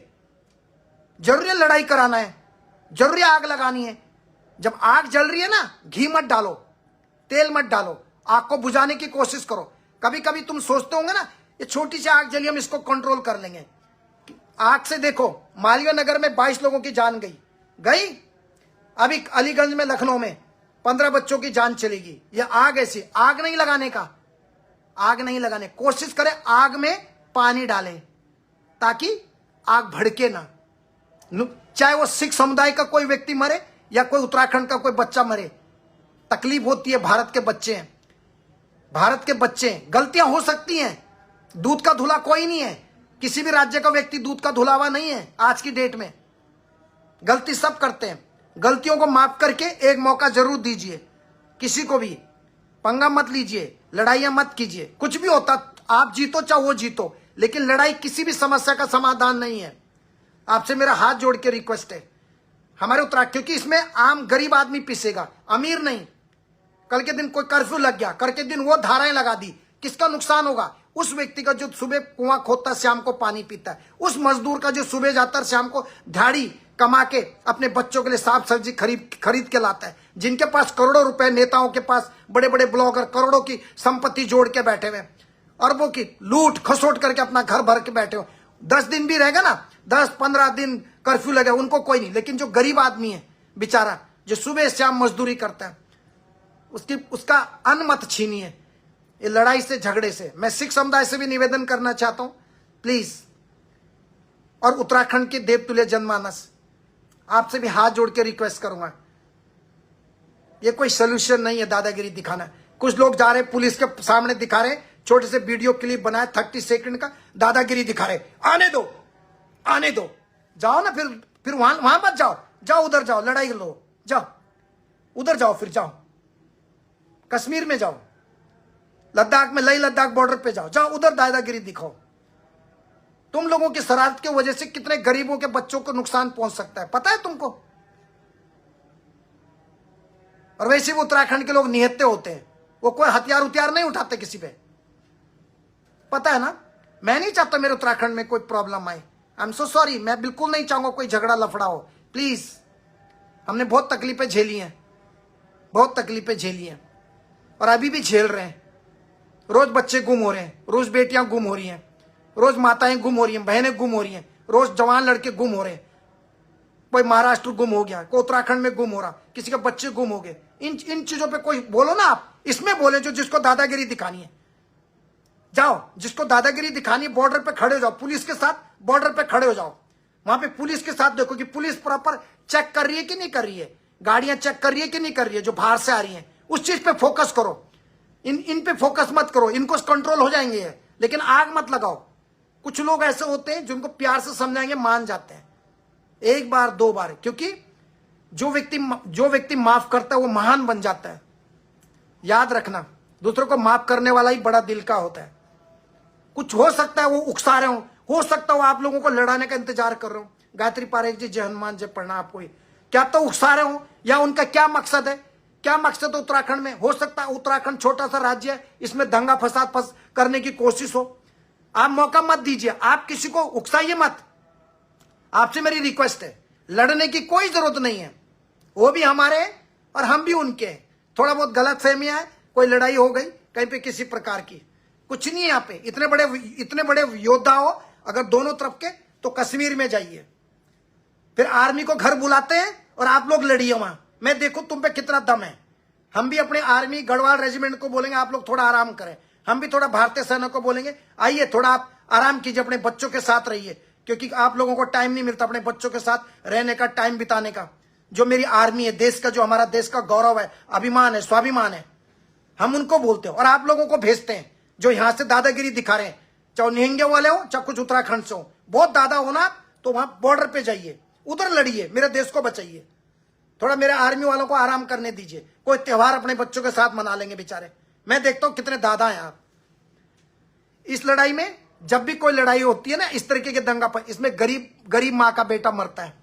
Speaker 1: जरूरी है लड़ाई कराना है, जरूरी है आग लगानी है। जब आग जल रही है ना, घी मत डालो, तेल मत डालो, आग को बुझाने की कोशिश करो। कभी कभी तुम सोचते होंगे ना, ये छोटी सी आग जली, हम इसको कंट्रोल कर लेंगे। आग से देखो, मालवीय नगर में 22 लोगों की जान गई। अभी अलीगंज में, लखनऊ में 15 बच्चों की जान चलेगी। ये आग ऐसी, आग नहीं लगाने का, आग नहीं लगाने कोशिश करें, आग में पानी डालें ताकि आग भड़के ना। चाहे वो सिख समुदाय का कोई व्यक्ति मरे या कोई उत्तराखंड का कोई बच्चा मरे, तकलीफ होती है। भारत के बच्चे हैं, भारत के बच्चे हैं, गलतियां हो सकती हैं। दूध का धुला कोई नहीं है, किसी भी राज्य का व्यक्ति दूध का धुलावा नहीं है। आज की डेट में गलती सब करते हैं, गलतियों को माफ करके एक मौका जरूर दीजिए। किसी को भी पंगा मत लीजिए, लड़ाइयां मत कीजिए। कुछ भी होता, आप जीतो चाहे वो जीतो, लेकिन लड़ाई किसी भी समस्या का समाधान नहीं है। आपसे मेरा हाथ जोड़ के रिक्वेस्ट है, हमारे उत्तराखंड, क्योंकि इसमें आम गरीब आदमी पिसेगा, अमीर नहीं। कल के दिन कोई कर्फ्यू लग गया, कल के दिन वो धाराएं लगा दी, किसका नुकसान होगा? उस व्यक्ति का जो सुबह कुआं खोदता है, शाम को पानी पीता है। उस मजदूर का जो सुबह जाता है, शाम को दिहाड़ी कमा के अपने बच्चों के लिए साग सब्जी खरीद के लाता है। जिनके पास करोड़ों रुपए, नेताओं के पास, बड़े बड़े ब्लॉगर करोड़ों की संपत्ति जोड़ के बैठे हुए, अरबों की लूट खसोट करके अपना घर भर के बैठे हो। 10 दिन भी रहेगा ना, 10-15 दिन कर्फ्यू लगे, उनको कोई नहीं। लेकिन जो गरीब आदमी है बेचारा, जो सुबह शाम मजदूरी करता है, उसका अन्न मत छीनिए ये लड़ाई से, झगड़े से। मैं सिख समुदाय से भी निवेदन करना चाहता हूं, प्लीज, और उत्तराखंड के देवतुल्य जनमानस, आपसे भी हाथ जोड़ के रिक्वेस्ट करूंगा, ये कोई सोल्यूशन नहीं है दादागिरी दिखाना। कुछ लोग जा रहे पुलिस के सामने दिखा रहे, छोटे से वीडियो क्लिप बनाए 30 सेकंड का, दादागिरी दिखा रहे। आने दो, आने दो, जाओ ना, फिर वहां मत जाओ, जाओ उधर जाओ, लड़ाई लो, जाओ उधर जाओ, फिर जाओ कश्मीर में, जाओ लद्दाख में, लेह लद्दाख बॉर्डर पे जाओ, जाओ उधर दादागिरी दिखाओ। तुम लोगों की शरारत की वजह से कितने गरीबों के बच्चों को नुकसान पहुंच सकता है, पता है तुमको? और वैसे भी उत्तराखंड के लोग निहत्ते होते हैं, वो कोई हथियार नहीं उठाते किसी पे, पता है ना। मैं नहीं चाहता मेरे उत्तराखंड में कोई प्रॉब्लम आए, आई एम सो सॉरी। मैं बिल्कुल नहीं चाहूंगा कोई झगड़ा लफड़ा हो, प्लीज। हमने बहुत तकलीफें झेली हैं, बहुत तकलीफें झेली हैं, और अभी भी झेल रहे हैं। रोज बच्चे गुम हो रहे हैं, रोज बेटियां गुम हो रही हैं, रोज माताएं गुम हो रही हैं, बहनें गुम हो रही हैं, रोज जवान लड़के गुम हो रहे हैं। कोई महाराष्ट्र गुम हो गया, कोई उत्तराखंड में गुम हो रहा, किसी के बच्चे गुम हो गए। इन चीजों पे कोई बोलो ना, आप इसमें बोले जो जिसको दादागिरी दिखानी है। जाओ, जिसको दादागिरी दिखानी है बॉर्डर पे खड़े हो जाओ, पुलिस के साथ बॉर्डर पे खड़े हो जाओ। वहां पे पुलिस के साथ देखो कि पुलिस प्रॉपर चेक कर रही है कि नहीं कर रही है, गाड़ियां चेक कर रही है कि नहीं कर रही है जो बाहर से आ रही हैं। उस चीज पे फोकस करो, इन पे फोकस मत करो, इनको कंट्रोल हो जाएंगे। लेकिन आग मत लगाओ। कुछ लोग ऐसे होते हैं जिनको प्यार से समझाएंगे, मान जाते हैं, 1 बार 2 बार, क्योंकि जो व्यक्ति माफ करता है वो महान बन जाता है। याद रखना, दूसरों को माफ करने वाला ही बड़ा दिल का होता है। कुछ हो सकता है वो उकसा रहे हो सकता है वो आप लोगों को लड़ाने का इंतजार कर रहे हो। गायत्री पारेख जी, जय हनुमान, जय प्रणाम आपको। क्या तो उकसा रहे हो, या उनका क्या मकसद है? क्या मकसद है उत्तराखंड में? हो सकता है उत्तराखंड छोटा सा राज्य है, इसमें दंगा फसाद करने की कोशिश हो। आप मौका मत दीजिए, आप किसी को उकसाइए मत। आपसे मेरी रिक्वेस्ट है, लड़ने की कोई जरूरत नहीं है। वो भी हमारे और हम भी उनके। थोड़ा बहुत गलत फहमियां है, कोई लड़ाई हो गई कहीं पे किसी प्रकार की, कुछ नहीं है यहाँ पे। इतने बड़े योद्धा हो अगर दोनों तरफ के, तो कश्मीर में जाइए, फिर आर्मी को घर बुलाते हैं और आप लोग लड़िए वहां। मैं देखूं तुम पे कितना दम है। हम भी अपने आर्मी गढ़वाल रेजिमेंट को बोलेंगे आप लोग थोड़ा आराम करें। हम भी थोड़ा भारतीय सेना को बोलेंगे आइए थोड़ा आप आराम कीजिए, अपने बच्चों के साथ रहिए, क्योंकि आप लोगों को टाइम नहीं मिलता अपने बच्चों के साथ रहने का, टाइम बिताने का। जो मेरी आर्मी है, देश का, जो हमारा देश का गौरव है, अभिमान है, स्वाभिमान है, हम उनको बोलते हैं और आप लोगों को भेजते हैं जो यहां से दादागिरी दिखा रहे हैं, चाहे निहंगे वाले हो चाहे कुछ उत्तराखंड से हो। बहुत दादा हो ना तो वहां बॉर्डर पे जाइए, उधर लड़िए, मेरे देश को बचाइए। थोड़ा मेरे आर्मी वालों को आराम करने दीजिए। कोई त्योहार अपने बच्चों के साथ मना लेंगे बेचारे। मैं देखता हूं कितने दादा हैं आप। इस लड़ाई में जब भी कोई लड़ाई होती है ना इस तरीके के दंगा पर, इसमें गरीब मां का बेटा मरता है,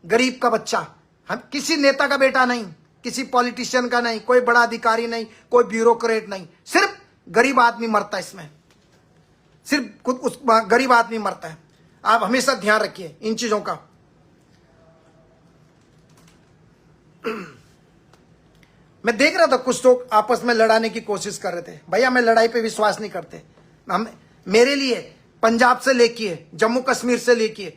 Speaker 1: गरीब का बच्चा। हम किसी नेता का बेटा नहीं, किसी पॉलिटिशियन का नहीं, कोई बड़ा अधिकारी नहीं, कोई ब्यूरोक्रेट नहीं, सिर्फ गरीब आदमी मरता है इसमें, सिर्फ खुद उस गरीब आदमी मरता है। आप हमेशा ध्यान रखिए इन चीजों का। मैं देख रहा था कुछ लोग आपस में लड़ाने की कोशिश कर रहे थे। भैया मैं लड़ाई पे विश्वास नहीं करते। हम मेरे लिए पंजाब से लेके जम्मू कश्मीर से लेके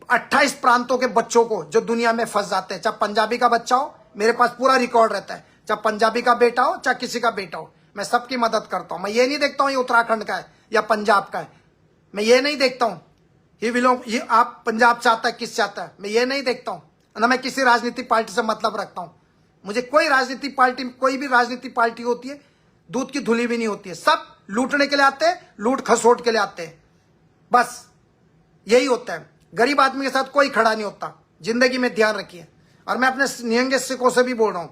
Speaker 1: 28 प्रांतों के बच्चों को जो दुनिया में फंस जाते हैं, चाहे पंजाबी का बच्चा हो, मेरे पास पूरा रिकॉर्ड रहता है, चाहे पंजाबी का बेटा हो चाहे किसी का बेटा हो, मैं सबकी मदद करता हूं। मैं ये नहीं देखता हूं ये उत्तराखंड का है या पंजाब का है, मैं ये नहीं देखता हूं ये आप पंजाब चाहता है किस चाहता है, मैं ये नहीं देखता हूं ना। मैं किसी राजनीतिक पार्टी से मतलब रखता हूं। मुझे कोई राजनीतिक पार्टी, कोई भी राजनीतिक पार्टी होती है दूध की धुली भी नहीं होती है। सब लूटने के लिए आते हैं, लूट खसोट के लिए आते हैं, बस यही होता है। गरीब आदमी के साथ कोई खड़ा नहीं होता। जिंदगी में ध्यान रखिए। और मैं अपने निहंगे सिखों से भी बोल रहा हूं,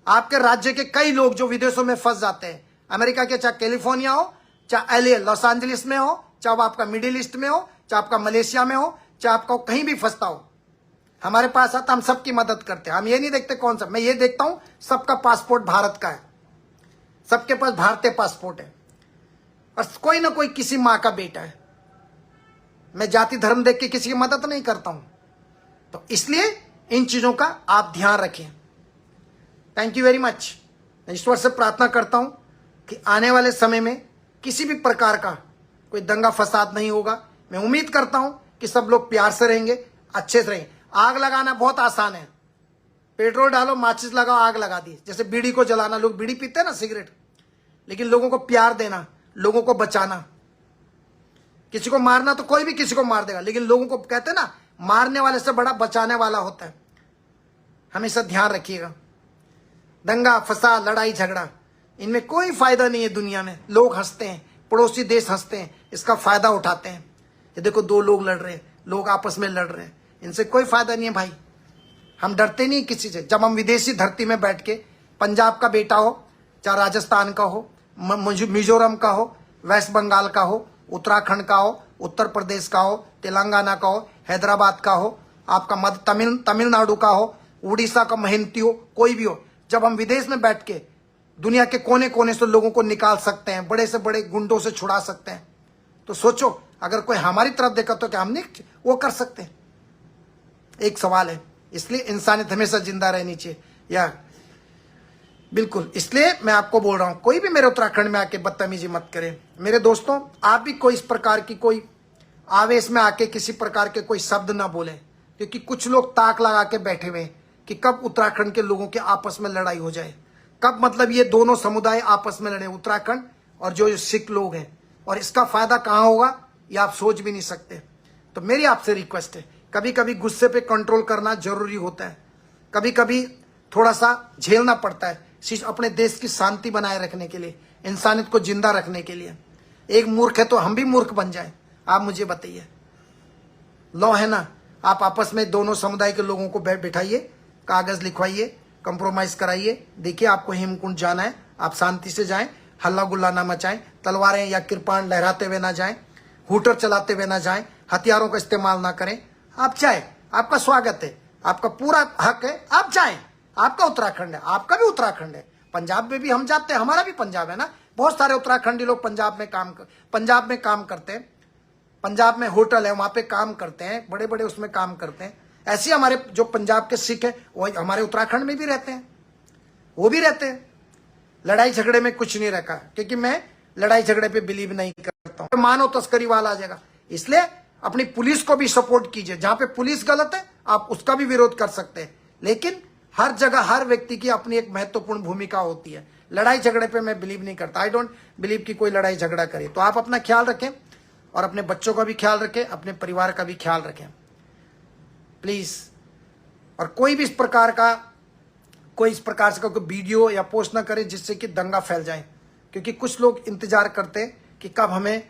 Speaker 1: आपके राज्य के कई लोग जो विदेशों में फंस जाते हैं, अमेरिका के, चाहे कैलिफोर्निया हो, चाहे LA लॉस एंजलिस में हो, चाहे आपका मिडिल ईस्ट में हो, चाहे आपका मलेशिया में हो, चाहे आपका कहीं भी फंसता हो, हमारे पास आता, हम सबकी मदद करते हैं। हम ये नहीं देखते कौन सा, मैं ये देखता हूं सबका पासपोर्ट भारत का है, सबके पास भारतीय पासपोर्ट है और कोई ना कोई किसी मां का बेटा है। मैं जाति धर्म देख के किसी की मदद नहीं करता हूं। तो इसलिए इन चीजों का आप ध्यान रखें। Thank you very much. मैं ईश्वर से प्रार्थना करता हूं कि आने वाले समय में किसी भी प्रकार का कोई दंगा फसाद नहीं होगा। मैं उम्मीद करता हूं कि सब लोग प्यार से रहेंगे, अच्छे से रहेंगे। आग लगाना बहुत आसान है, पेट्रोल डालो, माचिस लगाओ, आग लगा दी। जैसे बीड़ी को जलाना, लोग बीड़ी पीते हैं ना, सिगरेट। लेकिन लोगों को प्यार देना, लोगों को बचाना। किसी को मारना तो कोई भी किसी को मार देगा, लेकिन लोगों को कहते हैं ना, मारने वाले से बड़ा बचाने वाला होता है। हमेशा ध्यान रखिएगा। दंगा फसाद, लड़ाई झगड़ा, इनमें कोई फायदा नहीं है। दुनिया में लोग हंसते हैं, पड़ोसी देश हंसते हैं, इसका फायदा उठाते हैं। ये देखो दो लोग लड़ रहे हैं, लोग आपस में लड़ रहे हैं, इनसे कोई फायदा नहीं है भाई। हम डरते नहीं किसी से। जब हम विदेशी धरती में बैठ के, पंजाब का बेटा हो, चाहे राजस्थान का हो, मिजोरम का हो, वेस्ट बंगाल का हो, उत्तराखंड का हो, उत्तर प्रदेश का हो, तेलंगाना का हो, हैदराबाद का हो, आपका मध्य तमिलनाडु का हो, उड़ीसा का महंती हो, कोई भी हो, जब हम विदेश में बैठ के दुनिया के कोने कोने से लोगों को निकाल सकते हैं, बड़े से बड़े गुंडों से छुड़ा सकते हैं, तो सोचो अगर कोई हमारी तरफ देखा तो क्या हम नहीं वो कर सकते हैं? एक सवाल है। इसलिए इंसानियत हमेशा जिंदा रहनी चाहिए। या बिल्कुल, इसलिए मैं आपको बोल रहा हूं, कोई भी मेरे उत्तराखंड में आके बदतमीजी मत करे। मेरे दोस्तों, आप भी कोई इस प्रकार की कोई आवेश में आके किसी प्रकार के कोई शब्द ना बोले, क्योंकि कुछ लोग ताक लगा के बैठे हुए हैं कि कब उत्तराखंड के लोगों के आपस में लड़ाई हो जाए, कब मतलब ये दोनों समुदाय आपस में लड़े, उत्तराखंड और जो सिख लोग हैं, और इसका फायदा कहां होगा ये आप सोच भी नहीं सकते। तो मेरी आपसे रिक्वेस्ट है, कभी कभी गुस्से पे कंट्रोल करना जरूरी होता है, कभी कभी थोड़ा सा झेलना पड़ता है, अपने देश की शांति बनाए रखने के लिए, इंसानियत को जिंदा रखने के लिए। एक मूर्ख है तो हम भी मूर्ख बन जाए? आप मुझे बताइए। लॉ है ना, आप आपस में दोनों समुदाय के लोगों को बैठाइए, कागज लिखवाइए, कंप्रोमाइज कराइए। देखिए आपको हेमकुंड जाना है, आप शांति से जाएं, हल्ला गुल्ला ना मचाएं, तलवारें या कृपाण लहराते हुए ना जाएं, हुटर चलाते हुए ना जाएं, हथियारों का इस्तेमाल ना करें। आप चाहे, आपका स्वागत है, आपका पूरा हक है, आप जाएं। आपका उत्तराखंड है, आपका भी उत्तराखंड है। पंजाब में भी हम जाते हैं, हमारा भी पंजाब है ना। बहुत सारे उत्तराखंडी लोग पंजाब में काम करते हैं। पंजाब में होटल है, वहां पे काम करते हैं, बड़े बड़े उसमें काम करते हैं। ऐसे ही हमारे जो पंजाब के सिख है वो हमारे उत्तराखंड में भी रहते हैं, वो भी रहते हैं। लड़ाई झगड़े में कुछ नहीं रखा, क्योंकि मैं लड़ाई झगड़े पे बिलीव नहीं करता हूं। मानो तस्करी वाला आ जाएगा, इसलिए अपनी पुलिस को भी सपोर्ट कीजिए। जहां पे पुलिस गलत है आप उसका भी विरोध कर सकते हैं, लेकिन हर जगह हर व्यक्ति की अपनी एक महत्वपूर्ण भूमिका होती है। लड़ाई झगड़े पे मैं बिलीव नहीं करता। आई डोंट बिलीव कि कोई लड़ाई झगड़ा करे। तो आप अपना ख्याल रखें और अपने बच्चों का भी ख्याल रखें, अपने परिवार का भी ख्याल रखें प्लीज। और कोई भी इस प्रकार से कोई वीडियो या पोस्ट ना करे जिससे कि दंगा फैल जाए, क्योंकि कुछ लोग इंतजार करते कि कब हमें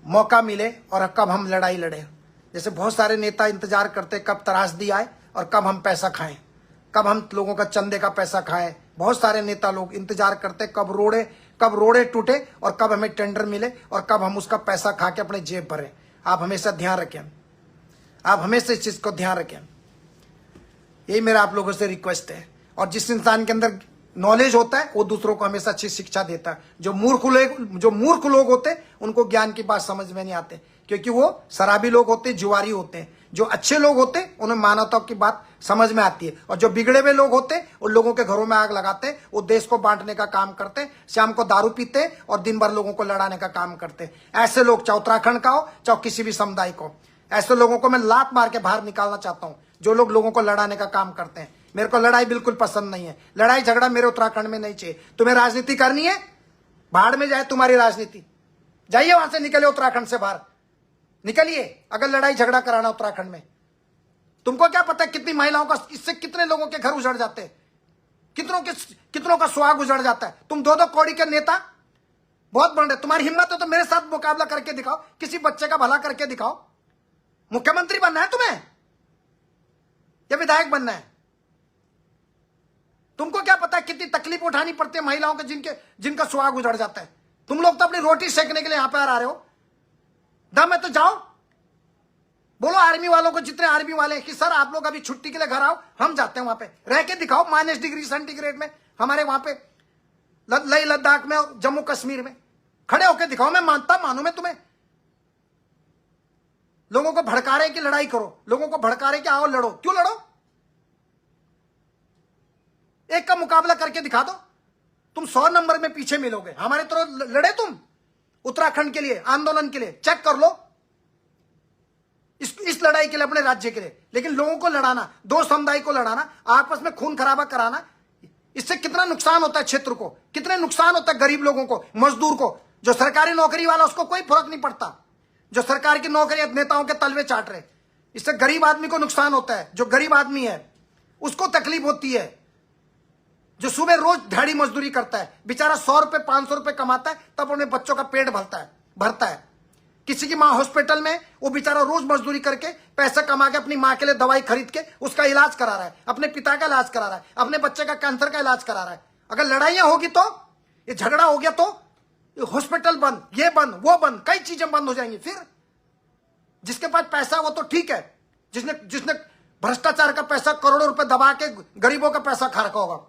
Speaker 1: मौका मिले और कब हम लड़ाई लड़े। जैसे बहुत सारे नेता इंतजार करते कब त्रासदी आए और कब हम पैसा खाएं, कब हम लोगों का चंदे का पैसा खाएं। बहुत सारे नेता लोग इंतजार करते कब रोड़े टूटे और कब हमें टेंडर मिले और कब हम उसका पैसा खा के अपने जेब भरें। आप हमेशा ध्यान रखें, आप हमेशा इस चीज को ध्यान रखें। यही मेरा आप लोगों से रिक्वेस्ट है। और जिस इंसान के अंदर नॉलेज होता है वो दूसरों को हमेशा अच्छी शिक्षा देता है। जो मूर्ख लोग होते हैं उनको ज्ञान की बात समझ में नहीं आते, क्योंकि वो शराबी लोग होते हैं, जुआरी होते हैं। जो अच्छे लोग होते हैं उन्हें मानवता की बात समझ में आती है। और जो बिगड़े हुए लोग होते हैं उन लोगों के घरों में आग लगाते हैं, वो देश को बांटने का काम करते हैं, शाम को दारू पीते हैं और दिन भर लोगों को लड़ाने का काम करते हैं। ऐसे लोग चाहे उत्तराखंड का हो चाहे किसी भी समुदाय को, ऐसे लोगों को मैं लात मार के बाहर निकालना चाहता हूं, जो लोग लोगों को लड़ाने का काम करते हैं। मेरे को लड़ाई बिल्कुल पसंद नहीं है। लड़ाई झगड़ा मेरे उत्तराखंड में नहीं चाहिए। तुम्हें राजनीति करनी है, बाहर में जाए तुम्हारी राजनीति, जाइए वहां से, निकलिए उत्तराखंड से बाहर निकलिए। अगर लड़ाई झगड़ा कराना उत्तराखंड में, तुमको क्या पता है कितनी महिलाओं का, इससे कितने लोगों के घर उजड़ जाते हैं, कितनों का सुहाग उजड़ जाता है। तुम 2-2 कौड़ी के नेता बहुत बन रहे। तुम्हारी हिम्मत है तो मेरे साथ मुकाबला करके दिखाओ, किसी बच्चे का भला करके दिखाओ। मुख्यमंत्री बनना है तुम्हें या विधायक बनना है? तुमको क्या पता है कितनी तकलीफ उठानी पड़ती है महिलाओं के, जिनका सुहाग उजड़ जाता है। तुम लोग तो अपनी रोटी सेकने के लिए यहां पर आ रहे हो। दम है तो जाओ, बोलो आर्मी वालों को, जितने आर्मी वाले हैं, कि सर आप लोग अभी छुट्टी के लिए घर आओ, हम जाते हैं वहां पे, रह के दिखाओ -डिग्री में हमारे वहां पे लेह लद्दाख में और जम्मू कश्मीर में खड़े होकर दिखाओ। मैं मानू मैं तुम्हें। लोगों को भड़का रहे कि लड़ाई करो, लोगों को भड़का रहे कि आओ लड़ो। क्यों लड़ो? एक का मुकाबला करके दिखा दो, तुम 100 नंबर में पीछे मिलोगे। हमारे तरह लड़े तुम उत्तराखंड के लिए, आंदोलन के लिए, चेक कर लो इस लड़ाई के लिए, अपने राज्य के लिए। लेकिन लोगों को लड़ाना, 2 समुदाय को लड़ाना, आपस में खून खराबा कराना, इससे कितना नुकसान होता है क्षेत्र को, कितने नुकसान होता है गरीब लोगों को, मजदूर को। जो सरकारी नौकरी वाला उसको कोई फर्क नहीं पड़ता, जो सरकार की नौकरी नेताओं के तलवे चाट रहे, इससे गरीब आदमी को नुकसान होता है। जो गरीब आदमी है उसको तकलीफ होती है, जो सुबह रोज दिहाड़ी मजदूरी करता है, बेचारा 100 रुपए 500 रुपए कमाता है, तब अपने बच्चों का पेट भरता है। किसी की माँ हॉस्पिटल में, वो बेचारा रोज मजदूरी करके पैसा कमा के अपनी माँ के लिए दवाई खरीद के उसका इलाज करा रहा है, अपने पिता का इलाज करा रहा है, अपने बच्चे का कैंसर का इलाज करा रहा है। अगर लड़ाइयां होगी तो, ये झगड़ा हो गया तो हॉस्पिटल बंद, ये बंद, वो बंद, कई चीजें बंद हो जाएंगी। फिर जिसके पास पैसा वो तो ठीक है, जिसने भ्रष्टाचार का पैसा करोड़ों रुपए दबा के गरीबों का पैसा खा रखा होगा।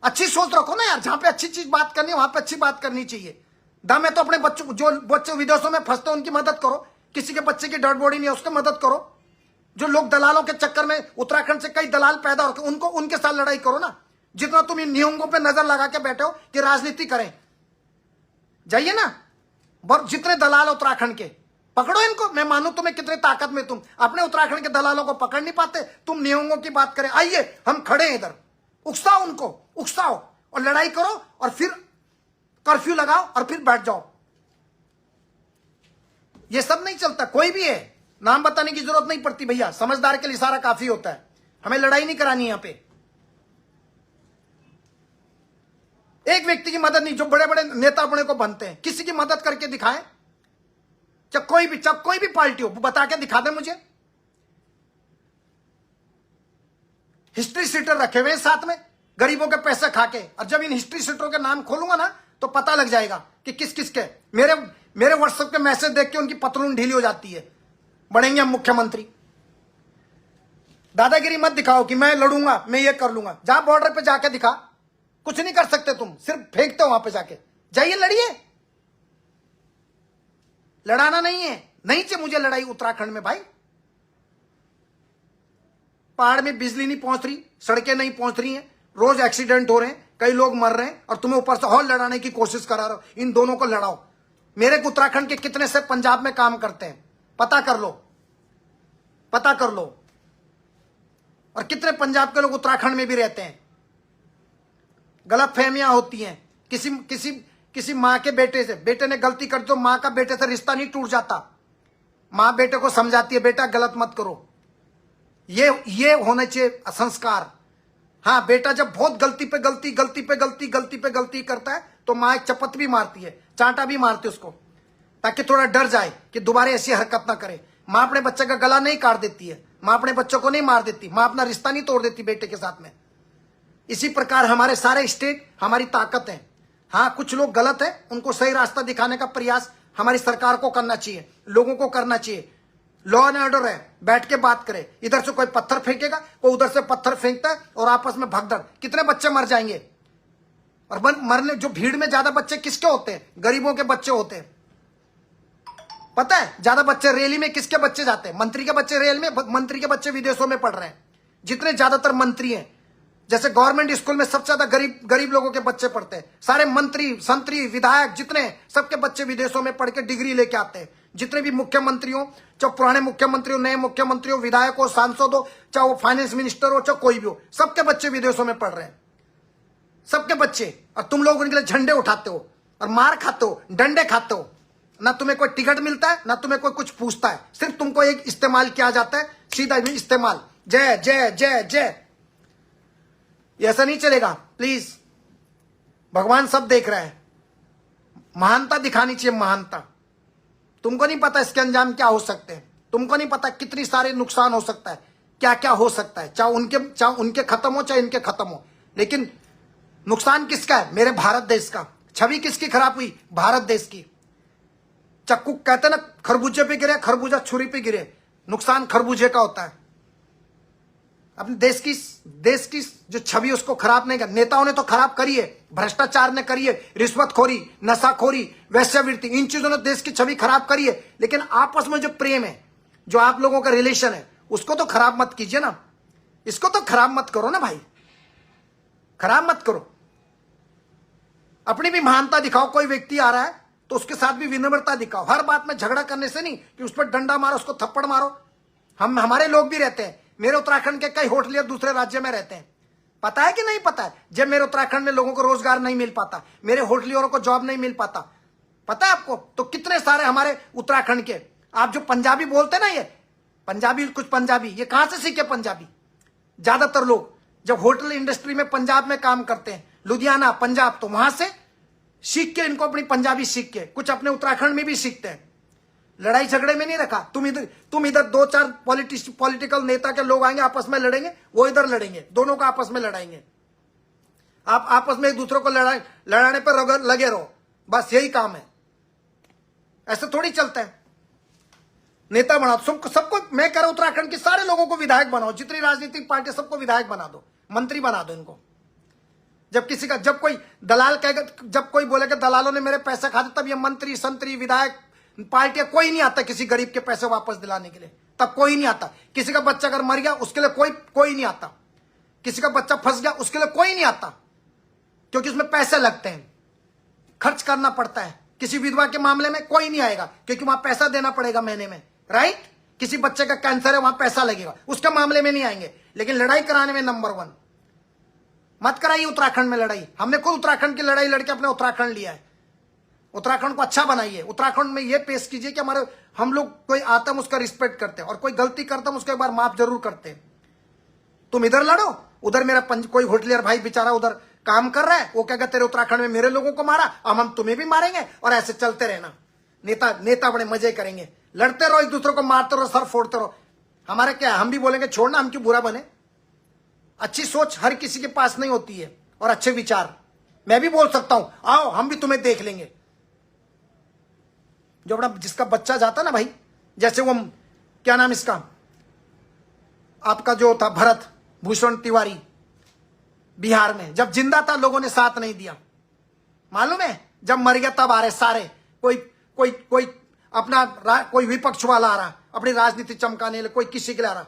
Speaker 1: अच्छी सोच रखो ना यार, जहां पे अच्छी चीज बात करनी है वहां पे अच्छी बात करनी चाहिए। दम है तो अपने बच्चों, जो बच्चे विदेशों में फंसते हैं उनकी मदद करो। किसी के बच्चे की डेड बॉडी नहीं है उसकी मदद करो। जो लोग दलालों के चक्कर में, उत्तराखंड से कई दलाल पैदा होकर, उनके साथ लड़ाई करो ना। जितना तुम इन नियमों पे नजर लगा के बैठे हो कि राजनीति करें, जाइए ना। जितने दलाल उत्तराखंड के, पकड़ो इनको। मैं मानू तुम्हें कितनी ताकत में, तुम अपने उत्तराखंड के दलालों को पकड़ नहीं पाते, तुम नियमों की बात करें। आइए हम खड़े हैं इधर, उकसाओ उनको, उकसाओ और लड़ाई करो, और फिर कर्फ्यू लगाओ और फिर बैठ जाओ। ये सब नहीं चलता। कोई भी है, नाम बताने की जरूरत नहीं पड़ती भैया, समझदार के लिए इशारा काफी होता है। हमें लड़ाई नहीं करानी यहां पे। एक व्यक्ति की मदद नहीं, जो बड़े बड़े नेता अपने को बनते हैं, किसी की मदद करके दिखाएं। जब कोई भी पार्टी हो, बता के दिखा दे मुझे। हिस्ट्री सीटर रखे हुए साथ में, गरीबों के पैसे खा के। और जब इन हिस्ट्री सीटरों के नाम खोलूंगा ना तो पता लग जाएगा कि किस किस के। मेरे व्हाट्सएप के मैसेज देख के उनकी पतलून ढीली हो जाती है। बनेंगे हम मुख्यमंत्री। दादागिरी मत दिखाओ कि मैं लड़ूंगा, मैं ये कर लूंगा। जहां बॉर्डर पे जाके दिखा, कुछ नहीं कर सकते तुम, सिर्फ फेंकते हो वहां पे जाके। जाइए लड़िए, लड़ाना नहीं है। नहीं चाहिए मुझे लड़ाई उत्तराखंड में भाई। पहाड़ में बिजली नहीं पहुंच रही, सड़कें नहीं पहुंच रही हैं, रोज एक्सीडेंट हो रहे हैं, कई लोग मर रहे हैं, और तुम्हें ऊपर से और लड़ाने की कोशिश करा रहे हो। इन दोनों को लड़ाओ। मेरे उत्तराखंड के कितने से पंजाब में काम करते हैं, पता कर लो, पता कर लो। और कितने पंजाब के लोग उत्तराखंड में भी रहते हैं। गलत फहमियां होती हैं। किसी मां के बेटे से, बेटे ने गलती कर तो मां का बेटे से रिश्ता नहीं टूट जाता। मां बेटे को समझाती है, बेटा गलत मत करो। ये होने चाहिए संस्कार। हाँ, बेटा जब बहुत गलती पे गलती करता है तो मां एक चपत भी मारती है, चांटा भी मारती है उसको, ताकि थोड़ा डर जाए कि दोबारा ऐसी हरकत ना करे। मां अपने बच्चे का गला नहीं काट देती है, मां अपने बच्चों को नहीं मार देती, मां अपना रिश्ता नहीं तोड़ देती बेटे के साथ में। इसी प्रकार हमारे सारे स्टेट हमारी ताकत है। हाँ, कुछ लोग गलत है, उनको सही रास्ता दिखाने का प्रयास हमारी सरकार को करना चाहिए, लोगों को करना चाहिए। लॉ एंड ऑर्डर है, बैठ के बात करें। इधर से कोई पत्थर फेंकेगा, कोई उधर से पत्थर फेंकता है, और आपस में भगदड़, कितने बच्चे मर जाएंगे। और मरने जो भीड़ में ज्यादा बच्चे किसके होते हैं? गरीबों के बच्चे होते हैं। पता है ज्यादा बच्चे रैली में किसके बच्चे जाते हैं? मंत्री के बच्चे रेल में, मंत्री के बच्चे विदेशों में पढ़ रहे हैं। जितने ज्यादातर मंत्री हैं, जैसे गवर्नमेंट स्कूल में सबसे ज्यादा गरीब लोगों के बच्चे पढ़ते हैं। सारे मंत्री, संतरी, विधायक जितने, सबके बच्चे विदेशों में पढ़ के डिग्री लेके आते हैं। जितने भी मुख्यमंत्री हो, चाहे पुराने मुख्यमंत्री हो, नए मुख्यमंत्री हो, विधायक हो, सांसद हो, चाहे वो फाइनेंस मिनिस्टर हो, चाहे कोई भी हो, सबके बच्चे विदेशों में पढ़ रहे हैं, सबके बच्चे। और तुम लोग उनके लिए झंडे उठाते हो और मार खाते हो, डंडे खाते हो। ना तुम्हें कोई टिकट मिलता है, ना तुम्हें कोई कुछ पूछता है, सिर्फ तुमको एक इस्तेमाल किया जाता है, सीधा इस्तेमाल। जय जय जय जय। ऐसा नहीं चलेगा प्लीज। भगवान सब देख रहा है। महानता दिखानी चाहिए, महानता। तुमको नहीं पता इसके अंजाम क्या हो सकते हैं, तुमको नहीं पता कितनी सारे नुकसान हो सकता है, क्या क्या हो सकता है। चाहे उनके खत्म हो, चाहे इनके खत्म हो, लेकिन नुकसान किसका है? मेरे भारत देश का। छवि किसकी खराब हुई? भारत देश की। चक्कू कहते हैं ना, खरबूजे पे गिरे, खरबूजा छुरी पे गिरे, नुकसान खरबूजे का होता है। अपने देश की जो छवि उसको खराब नहीं कर। नेताओं ने तो खराब करी है, भ्रष्टाचार ने करी है, रिश्वतखोरी, नशाखोरी, वैश्यवृत्ति, इन चीजों ने देश की छवि खराब करी है। लेकिन आपस में जो प्रेम है, जो आप लोगों का रिलेशन है, उसको तो खराब मत कीजिए ना। इसको तो खराब मत करो ना भाई, खराब मत करो। अपनी भी महानता दिखाओ। कोई व्यक्ति आ रहा है तो उसके साथ भी विनम्रता दिखाओ। हर बात में झगड़ा करने से नहीं कि उस पर डंडा मारो, उसको थप्पड़ मारो। हमारे लोग भी रहते हैं। मेरे उत्तराखंड के कई होटलियर दूसरे राज्य में रहते हैं, पता है कि नहीं पता है? जब मेरे उत्तराखंड में लोगों को रोजगार नहीं मिल पाता, मेरे होटलियरों को जॉब नहीं मिल पाता, पता है आपको? तो कितने सारे हमारे उत्तराखंड के, आप जो पंजाबी बोलते हैं ना, ये पंजाबी, कुछ पंजाबी, ये कहां से सीखे पंजाबी? ज्यादातर लोग जब होटल इंडस्ट्री में पंजाब में काम करते हैं, लुधियाना, पंजाब, तो वहां से सीख के इनको अपनी पंजाबी सीख के कुछ अपने उत्तराखंड में भी सीखते हैं। लड़ाई झगड़े में नहीं रखा। तुम इधर 2-4 पॉलिटिकल नेता के लोग आएंगे, आपस में लड़ेंगे, वो इधर लड़ेंगे, दोनों को आपस में लड़ाएंगे। आप आपस में एक दूसरे को लड़ाने पर लगे रहो, बस यही काम है। ऐसे थोड़ी चलता है। नेता बनाओ सबको। मैं कह रहा हूं उत्तराखंड के सारे लोगों को विधायक बनाओ, जितनी राजनीतिक पार्टी सबको विधायक बना दो, मंत्री बना दो इनको। जब कोई दलाल कहेगा, जब कोई बोलेगा दलालों ने मेरे पैसे खा दिए, तब ये मंत्री, संतरी, विधायक, पार्टियां, कोई नहीं आता किसी गरीब के पैसे वापस दिलाने के लिए। तब कोई नहीं आता। किसी का बच्चा अगर मर गया उसके लिए कोई नहीं आता। किसी का बच्चा फंस गया उसके लिए कोई नहीं आता, क्योंकि उसमें पैसे लगते हैं, खर्च करना पड़ता है। किसी विधवा के मामले में कोई नहीं आएगा, क्योंकि वहां पैसा देना पड़ेगा महीने में, राइट? किसी बच्चे का कैंसर है, वहां पैसा लगेगा, उसके मामले में नहीं आएंगे। लेकिन लड़ाई कराने में नंबर 1। मत कराइए उत्तराखंड में लड़ाई। हमने खुद उत्तराखंड की लड़ाई लड़के अपने उत्तराखंड लिया है। उत्तराखंड को अच्छा बनाइए। उत्तराखंड में यह पेश कीजिए कि हम लोग कोई आता है उसका रिस्पेक्ट करते हैं, और कोई गलती करता है उसको एक बार माफ जरूर करते हैं। तुम इधर लड़ो, उधर मेरा कोई होटलियर भाई बेचारा उधर काम कर रहा है, वो क्या कहते हैं उत्तराखंड में मेरे लोगों को मारा, अब हम तुम्हें भी मारेंगे, और ऐसे चलते रहना। नेता बड़े मजे करेंगे, लड़ते रहो, एक दूसरे को मारते रहो, सर फोड़ते रहो। हमारे क्या, हम भी बोलेंगे छोड़ना, हम क्यों बुरा बने? अच्छी सोच हर किसी के पास नहीं होती है, और अच्छे विचार। मैं भी बोल सकता हूं, आओ हम भी तुम्हें देख लेंगे। जो बड़ा जिसका बच्चा जाता ना भाई, जैसे वो क्या नाम इसका, आपका जो था भरत भूषण तिवारी, बिहार में जब जिंदा था लोगों ने साथ नहीं दिया, मालूम है? जब मर गया तब आ रहे सारे, कोई कोई विपक्ष वाला आ रहा अपनी राजनीति चमकाने के लिए, कोई किसी के लिए आ रहा।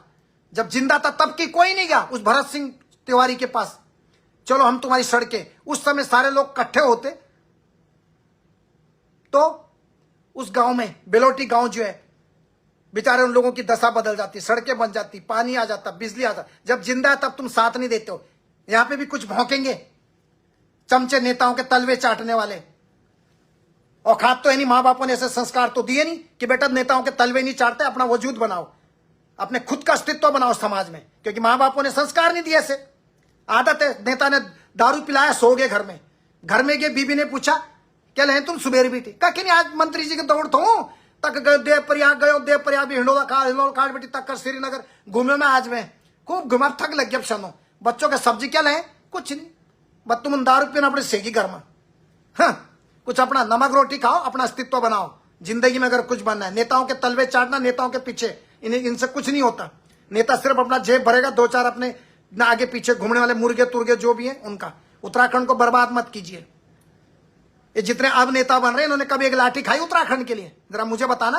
Speaker 1: जब जिंदा था तब की कोई नहीं गया उस भरत सिंह तिवारी के पास, चलो हम तुम्हारी सड़कें। उस समय सारे लोग इकट्ठे होते तो उस गांव में, बेलोटी गांव जो है, बेचारे उन लोगों की दशा बदल जाती, सड़कें बन जाती, पानी आ जाता, बिजली आ जाता। जब जिंदा है तब तुम साथ नहीं देते हो। यहां पे भी कुछ भौंकेंगे चमचे, नेताओं के तलवे चाटने वाले। औकात तो है नहीं, मां बापों ने ऐसे संस्कार तो दिए नहीं कि बेटा नेताओं के तलवे नहीं चाटते, अपना वजूद बनाओ, अपने खुद का अस्तित्व बनाओ समाज में, क्योंकि मां बापों ने संस्कार नहीं दिए ऐसे। आदत है, नेता ने दारू पिलाया, सो गए घर में। घर में गए, बीबी ने पूछा क्या ले तुम सुबेर बेटी का कि नहीं, आज मंत्री जी के दौड़ तो हूं तक गए, देव प्रयाग गयो, देव प्रयाग भी हिंडोला काट बेटी तक कर श्रीनगर घूमे में। आज में खूब घुमा, थक लग गया सनो। बच्चों का सब्जी क्या ले, कुछ नहीं, बस तुम दारू पीना अपने सेगी घर में। हाँ, कुछ अपना नमक रोटी खाओ, अपना अस्तित्व बनाओ जिंदगी में। अगर कुछ बनना है, नेताओं के तलवे चाटना, नेताओं के पीछे इनसे कुछ नहीं होता। नेता सिर्फ अपना जेब भरेगा, दो चार अपने ना आगे पीछे घूमने वाले मुर्गे तुर्गे जो भी हैं उनका। उत्तराखंड को बर्बाद मत कीजिए। ये जितने अब नेता बन रहे हैं, इन्होंने कभी एक लाठी खाई उत्तराखंड के लिए? जरा मुझे बताना,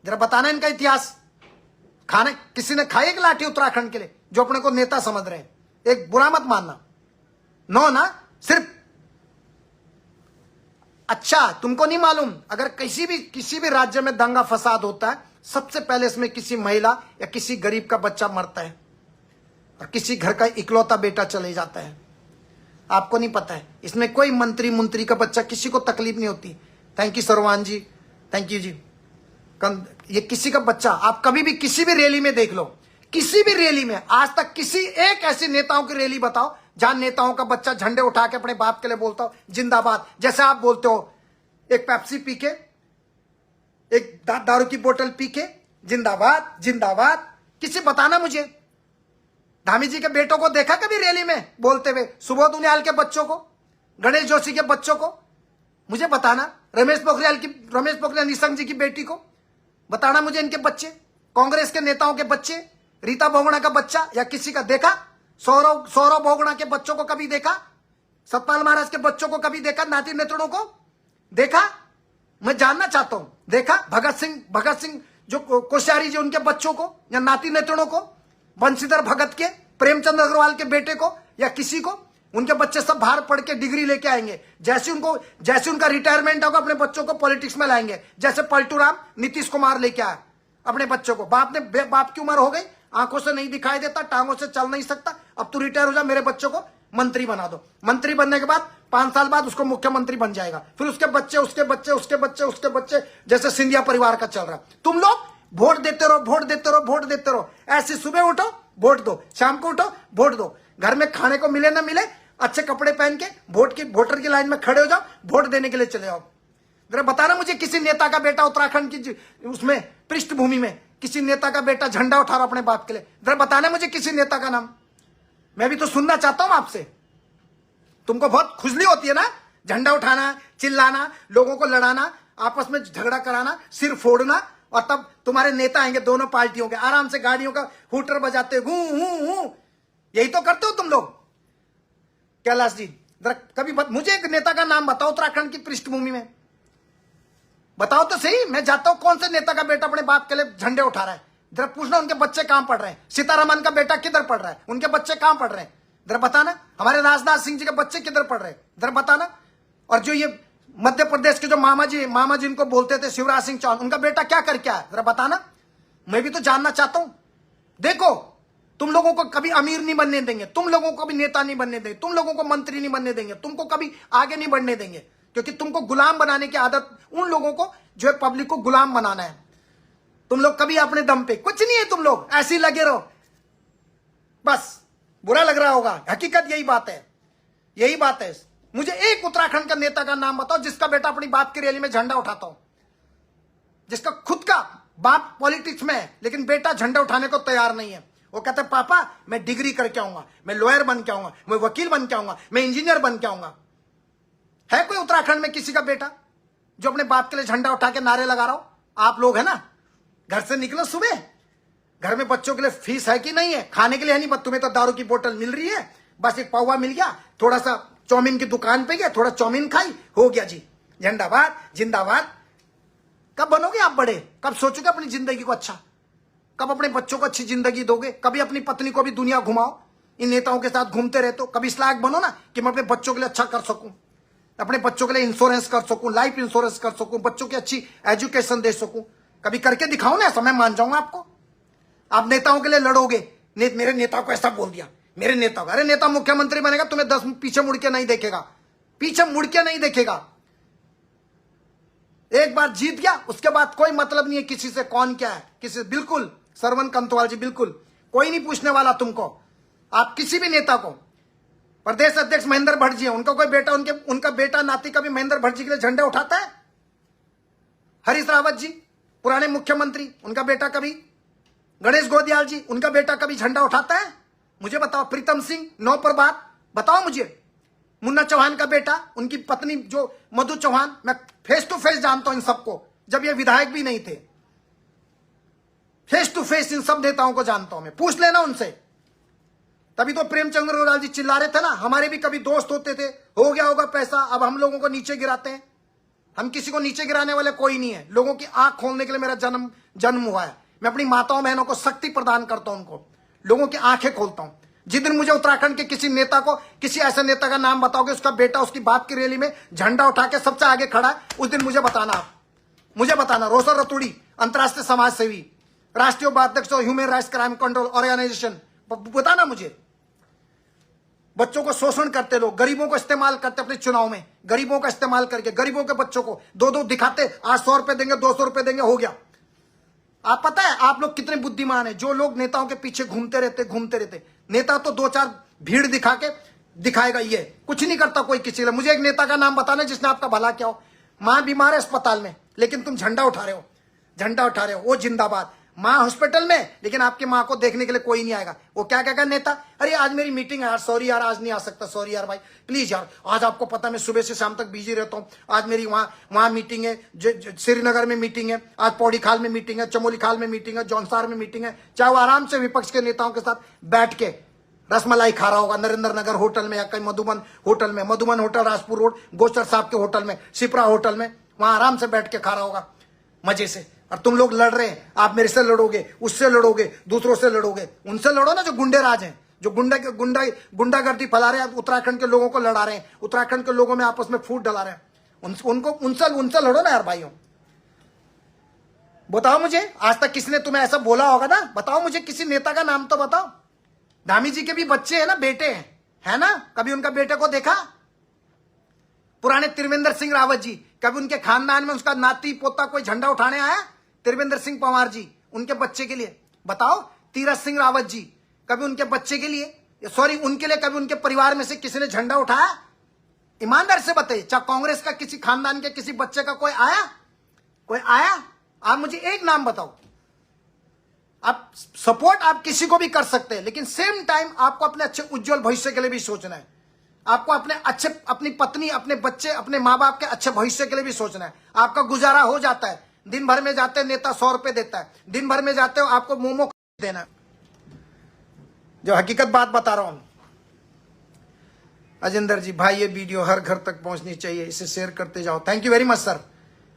Speaker 1: जरा बताना इनका इतिहास। खाने किसी ने खाई एक लाठी उत्तराखंड के लिए? जो अपने को नेता समझ रहे हैं, एक बुरा मत मानना। नो ना, सिर्फ अच्छा तुमको नहीं मालूम, अगर किसी भी राज्य में दंगा फसाद होता है, सबसे पहले इसमें किसी महिला या किसी गरीब का बच्चा मरता है और किसी घर का इकलौता बेटा चले जाता है। आपको नहीं पता है, इसमें कोई मंत्री का बच्चा, किसी को तकलीफ नहीं होती। Thank you Sarwan ji, thank you ji. ये किसी का बच्चा, आप कभी भी किसी भी रैली में देख लो, किसी भी रैली में आज तक किसी एक ऐसी नेताओं की रैली बताओ जहां नेताओं का बच्चा झंडे उठा के अपने बाप के लिए बोलता हो जिंदाबाद, जैसे आप बोलते हो एक पेप्सी पी के, एक दारू की बोतल पी के जिंदाबाद जिंदाबाद। किसी बताना मुझे, धामी जी के बेटों को देखा कभी रैली में बोलते हुए? सुबोध उनियाल के बच्चों को, गणेश जोशी के बच्चों को मुझे बताना, रमेश पोखरियाल निशंक जी की बेटी को बताना मुझे, इनके बच्चे, कांग्रेस के नेताओं के बच्चे, रीता बहुगुणा का बच्चा या किसी का देखा? सौरव बहुगुणा के बच्चों को कभी देखा? सतपाल महाराज के बच्चों को कभी देखा? नाती नेतड़ों को देखा? मैं जानना चाहता हूं, देखा? भगत सिंह जो कोश्यारी जी, उनके बच्चों को या नाती नेतड़ों को, बंशीधर भगत के, प्रेमचंद अग्रवाल के बेटे को या किसी को? उनके बच्चे सब बाहर पढ़ के डिग्री लेके आएंगे, जैसे उनका रिटायरमेंट होगा अपने बच्चों को पॉलिटिक्स में लाएंगे, जैसे पलटू राम नीतीश कुमार लेके आया अपने बच्चों को। बाप की उम्र हो गई, आंखों से नहीं दिखाई देता, टांगों से चल नहीं सकता, अब तू रिटायर हो जा, मेरे बच्चों को मंत्री बना दो। मंत्री बनने के बाद 5 साल बाद उसको मुख्यमंत्री बन जाएगा, फिर उसके बच्चे उसके बच्चे उसके बच्चे उसके बच्चे, जैसे सिंधिया परिवार का चल रहा। तुम लोग वोट देते रहो, वोट देते रहो, वोट देते रहो। ऐसे सुबह उठो वोट दो, शाम को उठो वोट दो, घर में खाने को मिले ना मिले, अच्छे कपड़े पहन के वोटर की लाइन में खड़े हो जाओ, वोट देने के लिए चले जाओ। जरा बताना मुझे, किसी नेता का बेटा उत्तराखंड की उसमें पृष्ठभूमि में किसी नेता का बेटा झंडा उठा रहा अपने बाप के लिए? जरा बताना मुझे किसी नेता का नाम, मैं भी तो सुनना चाहता हूं आपसे। तुमको बहुत खुजली होती है ना झंडा उठाना, चिल्लाना, लोगों को लड़ाना, आपस में झगड़ा कराना, सिर फोड़ना, और तब तुम्हारे नेता आएंगे दोनों पार्टियों के, आराम से गाड़ियों का हूटर बजाते हूं। यही तो करते हो तुम लोग। कैलाश जी जरा कभी मुझे एक नेता का नाम बताओ उत्तराखंड की पृष्ठभूमि में, बताओ तो सही। मैं जाता हूं कौन से नेता का बेटा अपने बाप के लिए झंडे उठा रहा है, जरा पूछना उनके बच्चे कहां पढ़ रहे हैं। सीतारमन का बेटा किधर पढ़ रहा है, उनके बच्चे कहां पढ़ रहे हैं, जरा बताना। हमारे राजनाथ सिंह जी के बच्चे किधर पढ़ रहे हैं, जरा बताना। और जो ये मध्य प्रदेश के जो मामा जी इनको बोलते थे, शिवराज सिंह चौहान, उनका बेटा क्या करके आया, जरा बताना। मैं भी तो जानना चाहता हूं। देखो, तुम लोगों को कभी अमीर नहीं बनने देंगे, तुम लोगों को कभी नेता नहीं बनने देंगे, तुम लोगों को मंत्री नहीं बनने देंगे, तुमको कभी आगे नहीं बढ़ने देंगे, क्योंकि तुमको गुलाम बनाने की आदत उन लोगों को जो है पब्लिक को गुलाम बनाना है। तुम लोग कभी अपने दम पे कुछ नहीं है, तुम लोग ऐसे ही लगे रहो। बस बुरा लग रहा होगा, हकीकत यही बात है, यही बात है। मुझे एक उत्तराखंड का नेता का नाम बताओ जिसका बेटा अपनी बाप की रैली में झंडा उठाता हो, जिसका खुद का बाप पॉलिटिक्स में है लेकिन बेटा झंडा उठाने को तैयार नहीं है। वो कहते हैं पापा मैं डिग्री करके आऊंगा, मैं लॉयर बन के आऊंगा, मैं वकील बन के आऊंगा, मैं इंजीनियर बन के आऊंगा। है कोई उत्तराखंड में किसी का बेटा जो अपने बाप के लिए झंडा उठा के नारे लगा रहा हो? आप लोग है ना, घर से निकलो सुबह, घर में बच्चों के लिए फीस है कि नहीं है, खाने के लिए है नहीं, बस तुम्हें तो दारू की बोतल मिल रही है, बस एक पौवा मिल गया, थोड़ा सा चाउमीन की दुकान पे गया, थोड़ा चाउमीन खाई, हो गया जी, झंडाबाद जिंदाबाद। कब बनोगे आप बड़े? कब सोचोगे अपनी जिंदगी को अच्छा? कब अपने बच्चों को अच्छी जिंदगी दोगे? कभी अपनी पत्नी को भी दुनिया घुमाओ, इन नेताओं के साथ घूमते रहते हो। कभी इस लायक बनो ना कि मैं अपने बच्चों के लिए अच्छा कर सकूं, अपने बच्चों के लिए इंश्योरेंस कर सकूं, लाइफ इंश्योरेंस कर सकूं, बच्चों की अच्छी एजुकेशन दे सकूं। कभी करके दिखाओ ना, ऐसा मैं मान जाऊंगा आपको। आप नेताओं के लिए लड़ोगे, मेरे नेता को ऐसा बोल दिया, मेरे नेता को। अरे नेता मुख्यमंत्री बनेगा, तुम्हें 10 पीछे मुड़ के नहीं देखेगा, पीछे मुड़ के नहीं देखेगा। एक बार जीत गया, उसके बाद कोई मतलब नहीं है किसी से कौन क्या है, किसी से। बिल्कुल सरवन कंथवाल जी, बिल्कुल कोई नहीं पूछने वाला तुमको। आप किसी भी नेता को, प्रदेश अध्यक्ष महेंद्र भट्ट जी है, उनका कोई बेटा, उनका बेटा नाती कभी महेंद्र भट्ट जी के लिए झंडे उठाता है? हरीश रावत जी पुराने मुख्यमंत्री, उनका बेटा कभी, गणेश गोदियाल जी, उनका बेटा कभी झंडा उठाता है? मुझे बताओ। प्रीतम सिंह नौ पर बात बताओ मुझे। मुन्ना चौहान का बेटा, उनकी पत्नी जो मधु चौहान, मैं फेस टू फेस जानता हूं इन सबको, जब ये विधायक भी नहीं थे। फेस टू फेस इन सब नेताओं को जानता हूं मैं, पूछ लेना उनसे। तभी तो प्रेमचंद्र अग्रवाल जी चिल्ला रहे थे ना, हमारे भी कभी दोस्त होते थे, हो गया होगा पैसा, अब हम लोगों को नीचे गिराते हैं। हम किसी को नीचे गिराने वाले कोई नहीं है। लोगों की आंख खोलने के लिए मेरा जन्म हुआ है। मैं अपनी माताओं बहनों को शक्ति प्रदान करता हूं, उनको लोगों की आंखें खोलता हूं। जिस दिन मुझे उत्तराखंड के किसी नेता को, किसी ऐसे नेता का नाम बताओगे, उसका बेटा उसकी बाप की रैली में झंडा उठा के सबसे आगे खड़ा है, उस दिन मुझे बताना। आप मुझे बताना। रोशन रतूड़ी, अंतर्राष्ट्रीय समाज सेवी, राष्ट्रीय उपाध्यक्ष human rights crime control organisation, बताना मुझे। बच्चों को शोषण करते लोग, गरीबों को इस्तेमाल करते अपने चुनाव में, गरीबों का इस्तेमाल करके गरीबों के बच्चों को दो दिखाते, आज 100 रुपए देंगे, 200 रुपए देंगे, हो गया। आप पता है आप लोग कितने बुद्धिमान है, जो लोग नेताओं के पीछे घूमते रहते। नेता तो 2-4 भीड़ दिखा के दिखाएगा, ये कुछ नहीं करता कोई किसी लिए। मुझे एक नेता का नाम बताना जिसने आपका भला किया हो। मां बीमार है अस्पताल में, लेकिन तुम झंडा उठा रहे हो, वो जिंदाबाद। मां हॉस्पिटल में, लेकिन आपकी मां को देखने के लिए कोई नहीं आएगा। वो क्या कहेगा नेता, अरे आज मेरी मीटिंग है यार, सॉरी यार आज नहीं आ सकता, सॉरी यार भाई प्लीज यार, आज आपको पता मैं सुबह से शाम तक बिजी रहता हूँ, आज मेरी वहां मीटिंग है, श्रीनगर में मीटिंग है, आज पौड़ी खाल में मीटिंग है, चमोली खाल में मीटिंग है, जौनसार में मीटिंग है। चाहे वो आराम से विपक्ष के नेताओं के साथ बैठ के रसमलाई खा रहा होगा नरेंद्र नगर होटल में, या कहीं मधुबन होटल, राजपुर रोड गोचर साहब के होटल में, शिप्रा होटल में, वहां आराम से बैठ के खा रहा होगा मजे से। और तुम लोग लड़ रहे हैं, आप मेरे से लड़ोगे, उससे लड़ोगे, दूसरों से लड़ोगे। उनसे लड़ो ना जो गुंडे राज हैं, जो गुंडागर्दी फैला रहे हैं, उत्तराखंड के लोगों को लड़ा रहे हैं, उत्तराखंड के लोगों में आपस में फूट डला रहे हैं। उनसे लड़ो ना यार भाइयों। बताओ मुझे, आज तक किसी ने तुम्हें ऐसा बोला होगा ना? बताओ मुझे किसी नेता का नाम तो बताओ। धामी जी के भी बच्चे हैं ना, बेटे हैं, है ना? कभी उनका बेटे को देखा? पुराने त्रिवेंद्र सिंह रावत जी, कभी उनके खानदान में उसका नाती पोता कोई झंडा उठाने आया? त्रिवेंद्र सिंह पंवार जी, उनके बच्चे के लिए बताओ। तीरथ सिंह रावत जी, कभी उनके बच्चे के लिए, सॉरी उनके लिए, कभी उनके परिवार में से किसी ने झंडा उठाया? ईमानदार से बताइए, चाहे कांग्रेस का किसी खानदान के किसी बच्चे का कोई आया? आप मुझे एक नाम बताओ। आप सपोर्ट आप किसी को भी कर सकते हैं, लेकिन सेम टाइम आपको अपने अच्छे उज्जवल भविष्य के लिए भी सोचना है। आपको अपनी पत्नी, अपने बच्चे, अपने माँ बाप के अच्छे भविष्य के लिए भी सोचना है। आपका गुजारा हो जाता है, दिन भर में जाते हैं नेता 100 रुपए देता है, दिन भर में जाते हो आपको मोमो देना। जो हकीकत बात बता रहा हूं अजिंदर जी, भाई ये वीडियो हर घर तक पहुंचनी चाहिए, इसे शेयर करते जाओ। Thank you very much sir.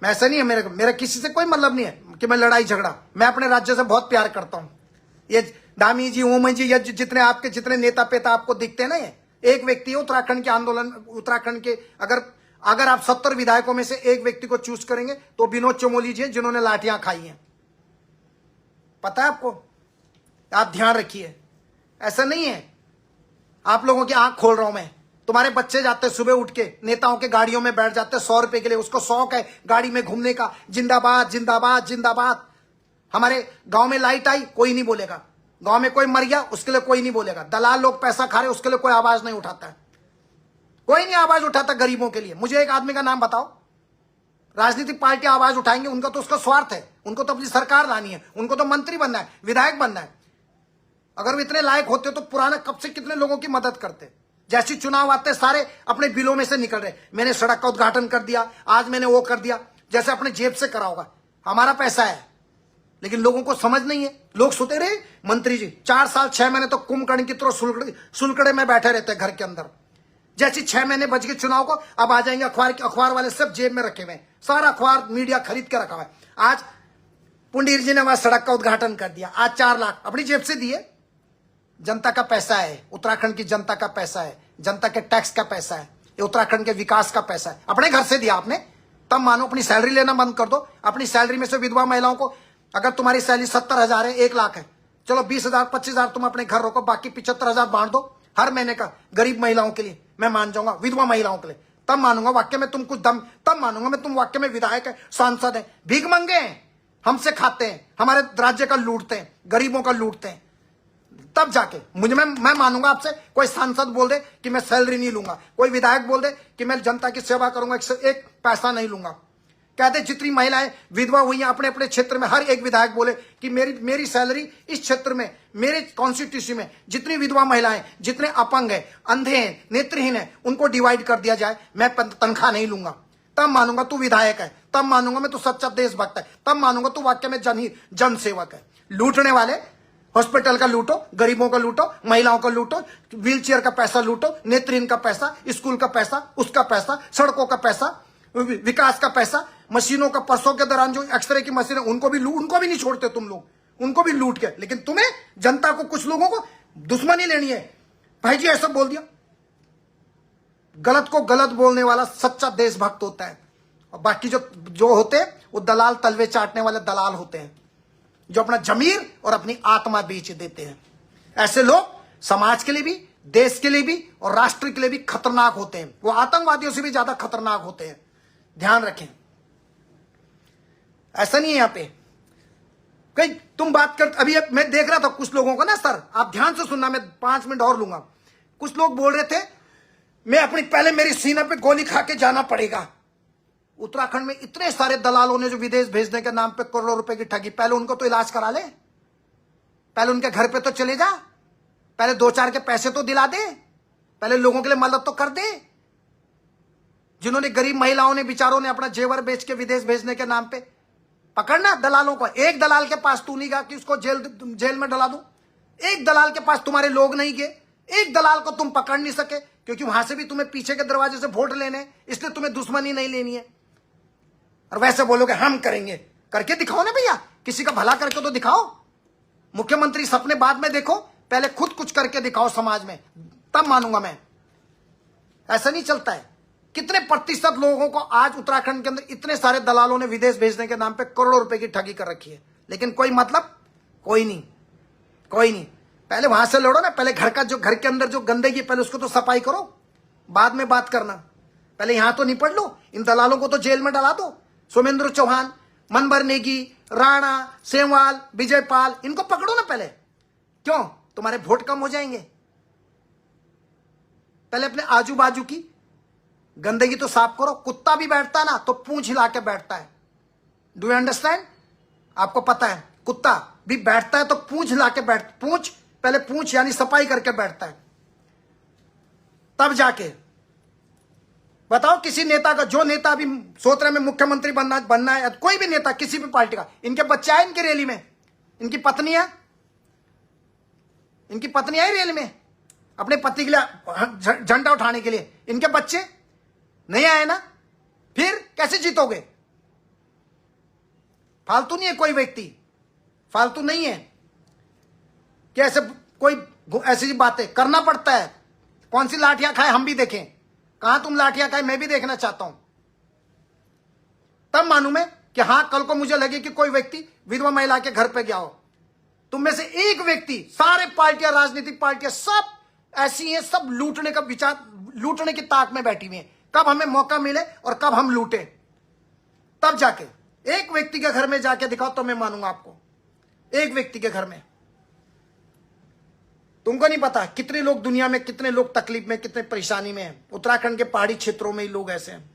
Speaker 1: मैं ऐसा नहीं है, मेरा किसी से कोई मतलब नहीं है कि मैं लड़ाई झगड़ा, मैं अपने राज्य से बहुत प्यार करता हूं। ये दामी जी, ओम जी, ये जितने नेता पेता आपको दिखते हैं ना, ये एक व्यक्ति है उत्तराखंड के आंदोलन, उत्तराखंड के अगर आप 70 विधायकों में से एक व्यक्ति को चूज करेंगे तो विनोद चमोली जी हैं, जिन्होंने लाठियां खाई हैं। पता है आपको? आप ध्यान रखिए, ऐसा नहीं है। आप लोगों की आंख खोल रहा हूं मैं। तुम्हारे बच्चे जाते सुबह उठ के नेताओं के गाड़ियों में बैठ जाते 100 रुपए के लिए, उसको शौक है गाड़ी में घूमने का, जिंदाबाद जिंदाबाद जिंदाबाद। हमारे गांव में लाइट आई, कोई नहीं बोलेगा। गांव में कोई मर गया, उसके लिए कोई नहीं बोलेगा। दलाल लोग पैसा खा रहे, उसके लिए कोई आवाज नहीं उठाता है, कोई नहीं आवाज उठाता गरीबों के लिए। मुझे एक आदमी का नाम बताओ। राजनीतिक पार्टी आवाज उठाएंगे, उनका तो उसका स्वार्थ है, उनको तो अपनी सरकार लानी है, उनको तो मंत्री बनना है, विधायक बनना है। अगर वो इतने लायक होते तो पुराने कब से कितने लोगों की मदद करते। जैसे चुनाव आते सारे अपने बिलों में से निकल रहे, मैंने सड़क का उद्घाटन कर दिया, आज मैंने वो कर दिया, जैसे अपने जेब से करा होगा। हमारा पैसा है, लेकिन लोगों को समझ नहीं है। लोग सोते रहे मंत्री जी 4 साल 6 महीने तो कुंभकर्ण की तरह सुलकड़े में बैठे रहते हैं घर के अंदर। जैसे 6 महीने बच गए चुनाव को, अब आ जाएंगे अखबार वाले सब जेब में रखे हुए हैं, सारा अखबार मीडिया खरीद के रखा हुआ है। आज पुंडीर जी ने वहां सड़क का उद्घाटन कर दिया, आज 4 लाख अपनी जेब से दिए। जनता का पैसा है, उत्तराखंड की जनता का पैसा है, जनता के टैक्स का पैसा है, ये उत्तराखंड के विकास का पैसा है, अपने घर से दिया आपने। तब मानो अपनी सैलरी लेना बंद कर दो। अपनी सैलरी में से विधवा महिलाओं को, अगर तुम्हारी सैलरी 70,000 है, 1 लाख है, चलो 20,000 25,000 तुम अपने घर रखो, बाकी 75,000 बांट दो हर महीने का गरीब महिलाओं के लिए। मैं मान जाऊंगा, विधवा महिलाओं के लिए, तब मानूंगा वाक्य में तुम कुछ दम, तब मानूंगा मैं तुम वाक्य में विधायक है, सांसद है, भीख मंगे हैं, हमसे खाते हैं, हमारे राज्य का लूटते हैं, गरीबों का लूटते हैं, तब जाके मुझे मैं मानूंगा आपसे। कोई सांसद बोल दे कि मैं सैलरी नहीं लूंगा, कोई विधायक बोल दे कि मैं जनता की सेवा करूंगा, एक पैसा नहीं लूंगा। कहते जितनी महिलाएं विधवा हुई हैं अपने अपने क्षेत्र में, हर एक विधायक बोले कि मेरी सैलरी इस क्षेत्र में, मेरे कॉन्स्टिट्यूंसी में जितनी विधवा महिलाएं, जितने अपंग हैं, अंधे हैं, नेत्रहीन हैं, उनको डिवाइड कर दिया जाए, मैं तनख्वाह नहीं लूंगा। तब मानूंगा तू विधायक है, तब मानूंगा मैं तू सच्चा देशभक्त है, तब मानूंगा तू वाक्य में जन सेवक है। लूटने वाले हॉस्पिटल का लूटो, गरीबों का लूटो, महिलाओं का लूटो, व्हीलचेयर का पैसा लूटो, नेत्रहीन का पैसा, स्कूल का पैसा, उसका पैसा, सड़कों का पैसा, विकास का पैसा, मशीनों का परसों के दौरान जो एक्सरे की मशीन है उनको भी नहीं छोड़ते तुम लोग, उनको भी लूट के। लेकिन तुम्हें जनता को, कुछ लोगों को दुश्मनी लेनी है। भाई जी ऐसा बोल दिया, गलत को गलत बोलने वाला सच्चा देशभक्त होता है, और बाकी जो होते हैं वो दलाल, तलवे चाटने वाले दलाल होते हैं, जो अपना जमीर और अपनी आत्मा बेच देते हैं। ऐसे लोग समाज के लिए भी, देश के लिए भी और राष्ट्र के लिए भी खतरनाक होते हैं। वो आतंकवादियों से भी ज्यादा खतरनाक होते हैं, ध्यान रखें। ऐसा नहीं है यहां पे कहीं तुम बात कर। अभी मैं देख रहा था कुछ लोगों को ना, सर आप ध्यान से सुनना, मैं 5 मिनट और लूंगा। कुछ लोग बोल रहे थे मैं अपनी, पहले मेरी सीना पे गोली खा के जाना पड़ेगा। उत्तराखंड में इतने सारे दलालों ने जो विदेश भेजने के नाम पे करोड़ों रुपए की ठगी, पहले उनको तो इलाज करा ले, पहले उनके घर पे तो चले जा, पहले 2-4 के पैसे तो दिला दे, पहले लोगों के लिए मदद तो कर दे। जिन्होंने, गरीब महिलाओं ने, बेचारों ने अपना जेवर बेच के विदेश भेजने के नाम पे, पकड़ना दलालों को। एक दलाल के पास तू नहीं गया कि उसको जेल में डला दूं, एक दलाल के पास तुम्हारे लोग नहीं गए, एक दलाल को तुम पकड़ नहीं सके, क्योंकि वहां से भी तुम्हें पीछे के दरवाजे से वोट लेने, इसलिए तुम्हें दुश्मनी नहीं लेनी है। और वैसे बोलोगे हम करेंगे, करके दिखाओ ना भैया, किसी का भला करके तो दिखाओ। मुख्यमंत्री सपने बाद में देखो, पहले खुद कुछ करके दिखाओ समाज में, तब मानूंगा मैं। ऐसा नहीं चलता है। कितने प्रतिशत लोगों को आज उत्तराखंड के अंदर इतने सारे दलालों ने विदेश भेजने के नाम पे करोड़ों रुपए की ठगी कर रखी है, लेकिन कोई मतलब, कोई नहीं, कोई नहीं। पहले वहां से लड़ो ना, पहले घर के अंदर जो गंदगी, पहले उसको तो सफाई करो, बाद में बात करना। पहले यहां तो निपट लो, इन दलालों को तो जेल में डला दो। सोमेंद्र चौहान, मनभर नेगी, राणा, सेमवाल, विजयपाल, इनको पकड़ो ना पहले। क्यों? तुम्हारे वोट कम हो जाएंगे। पहले अपने आजू बाजू की गंदगी तो साफ करो। कुत्ता भी बैठता है ना तो पूंछ हिला के बैठता है, डू यू अंडरस्टैंड? आपको पता है, कुत्ता भी बैठता है तो पूंछ हिला के पूंछ, पहले पूंछ यानी सफाई करके बैठता है, तब जाके। बताओ किसी नेता का, जो नेता अभी सोच रहे में मुख्यमंत्री बनना है, कोई भी नेता किसी भी पार्टी का, इनके बच्चे आए इनकी रैली में, इनकी पत्नी आई रैली में अपने पति के लिए झंडा उठाने के लिए, इनके बच्चे नहीं आए ना, फिर कैसे जीतोगे? फालतू नहीं है कोई व्यक्ति, फालतू नहीं है कि ऐसे कोई ऐसी बातें करना पड़ता है। कौन सी लाठियां खाए हम भी देखें, कहां तुम लाठियां खाए मैं भी देखना चाहता हूं, तब मानूं मैं कि हां कल को मुझे लगे कि कोई व्यक्ति विधवा महिला के घर पे गया हो। तुम में से एक व्यक्ति, सारे पार्टियां, राजनीतिक पार्टियां सब ऐसी हैं, सब लूटने का विचार, लूटने की ताक में बैठी हुई हैं। कब हमें मौका मिले और कब हम लूटे, तब जाके एक व्यक्ति के घर में जाके दिखाओ तो मैं मानूंगा आपको। एक व्यक्ति के घर में, तुमको नहीं पता कितने लोग दुनिया में, कितने लोग तकलीफ में, कितने परेशानी में हैं। उत्तराखंड के पहाड़ी क्षेत्रों में ही लोग ऐसे हैं।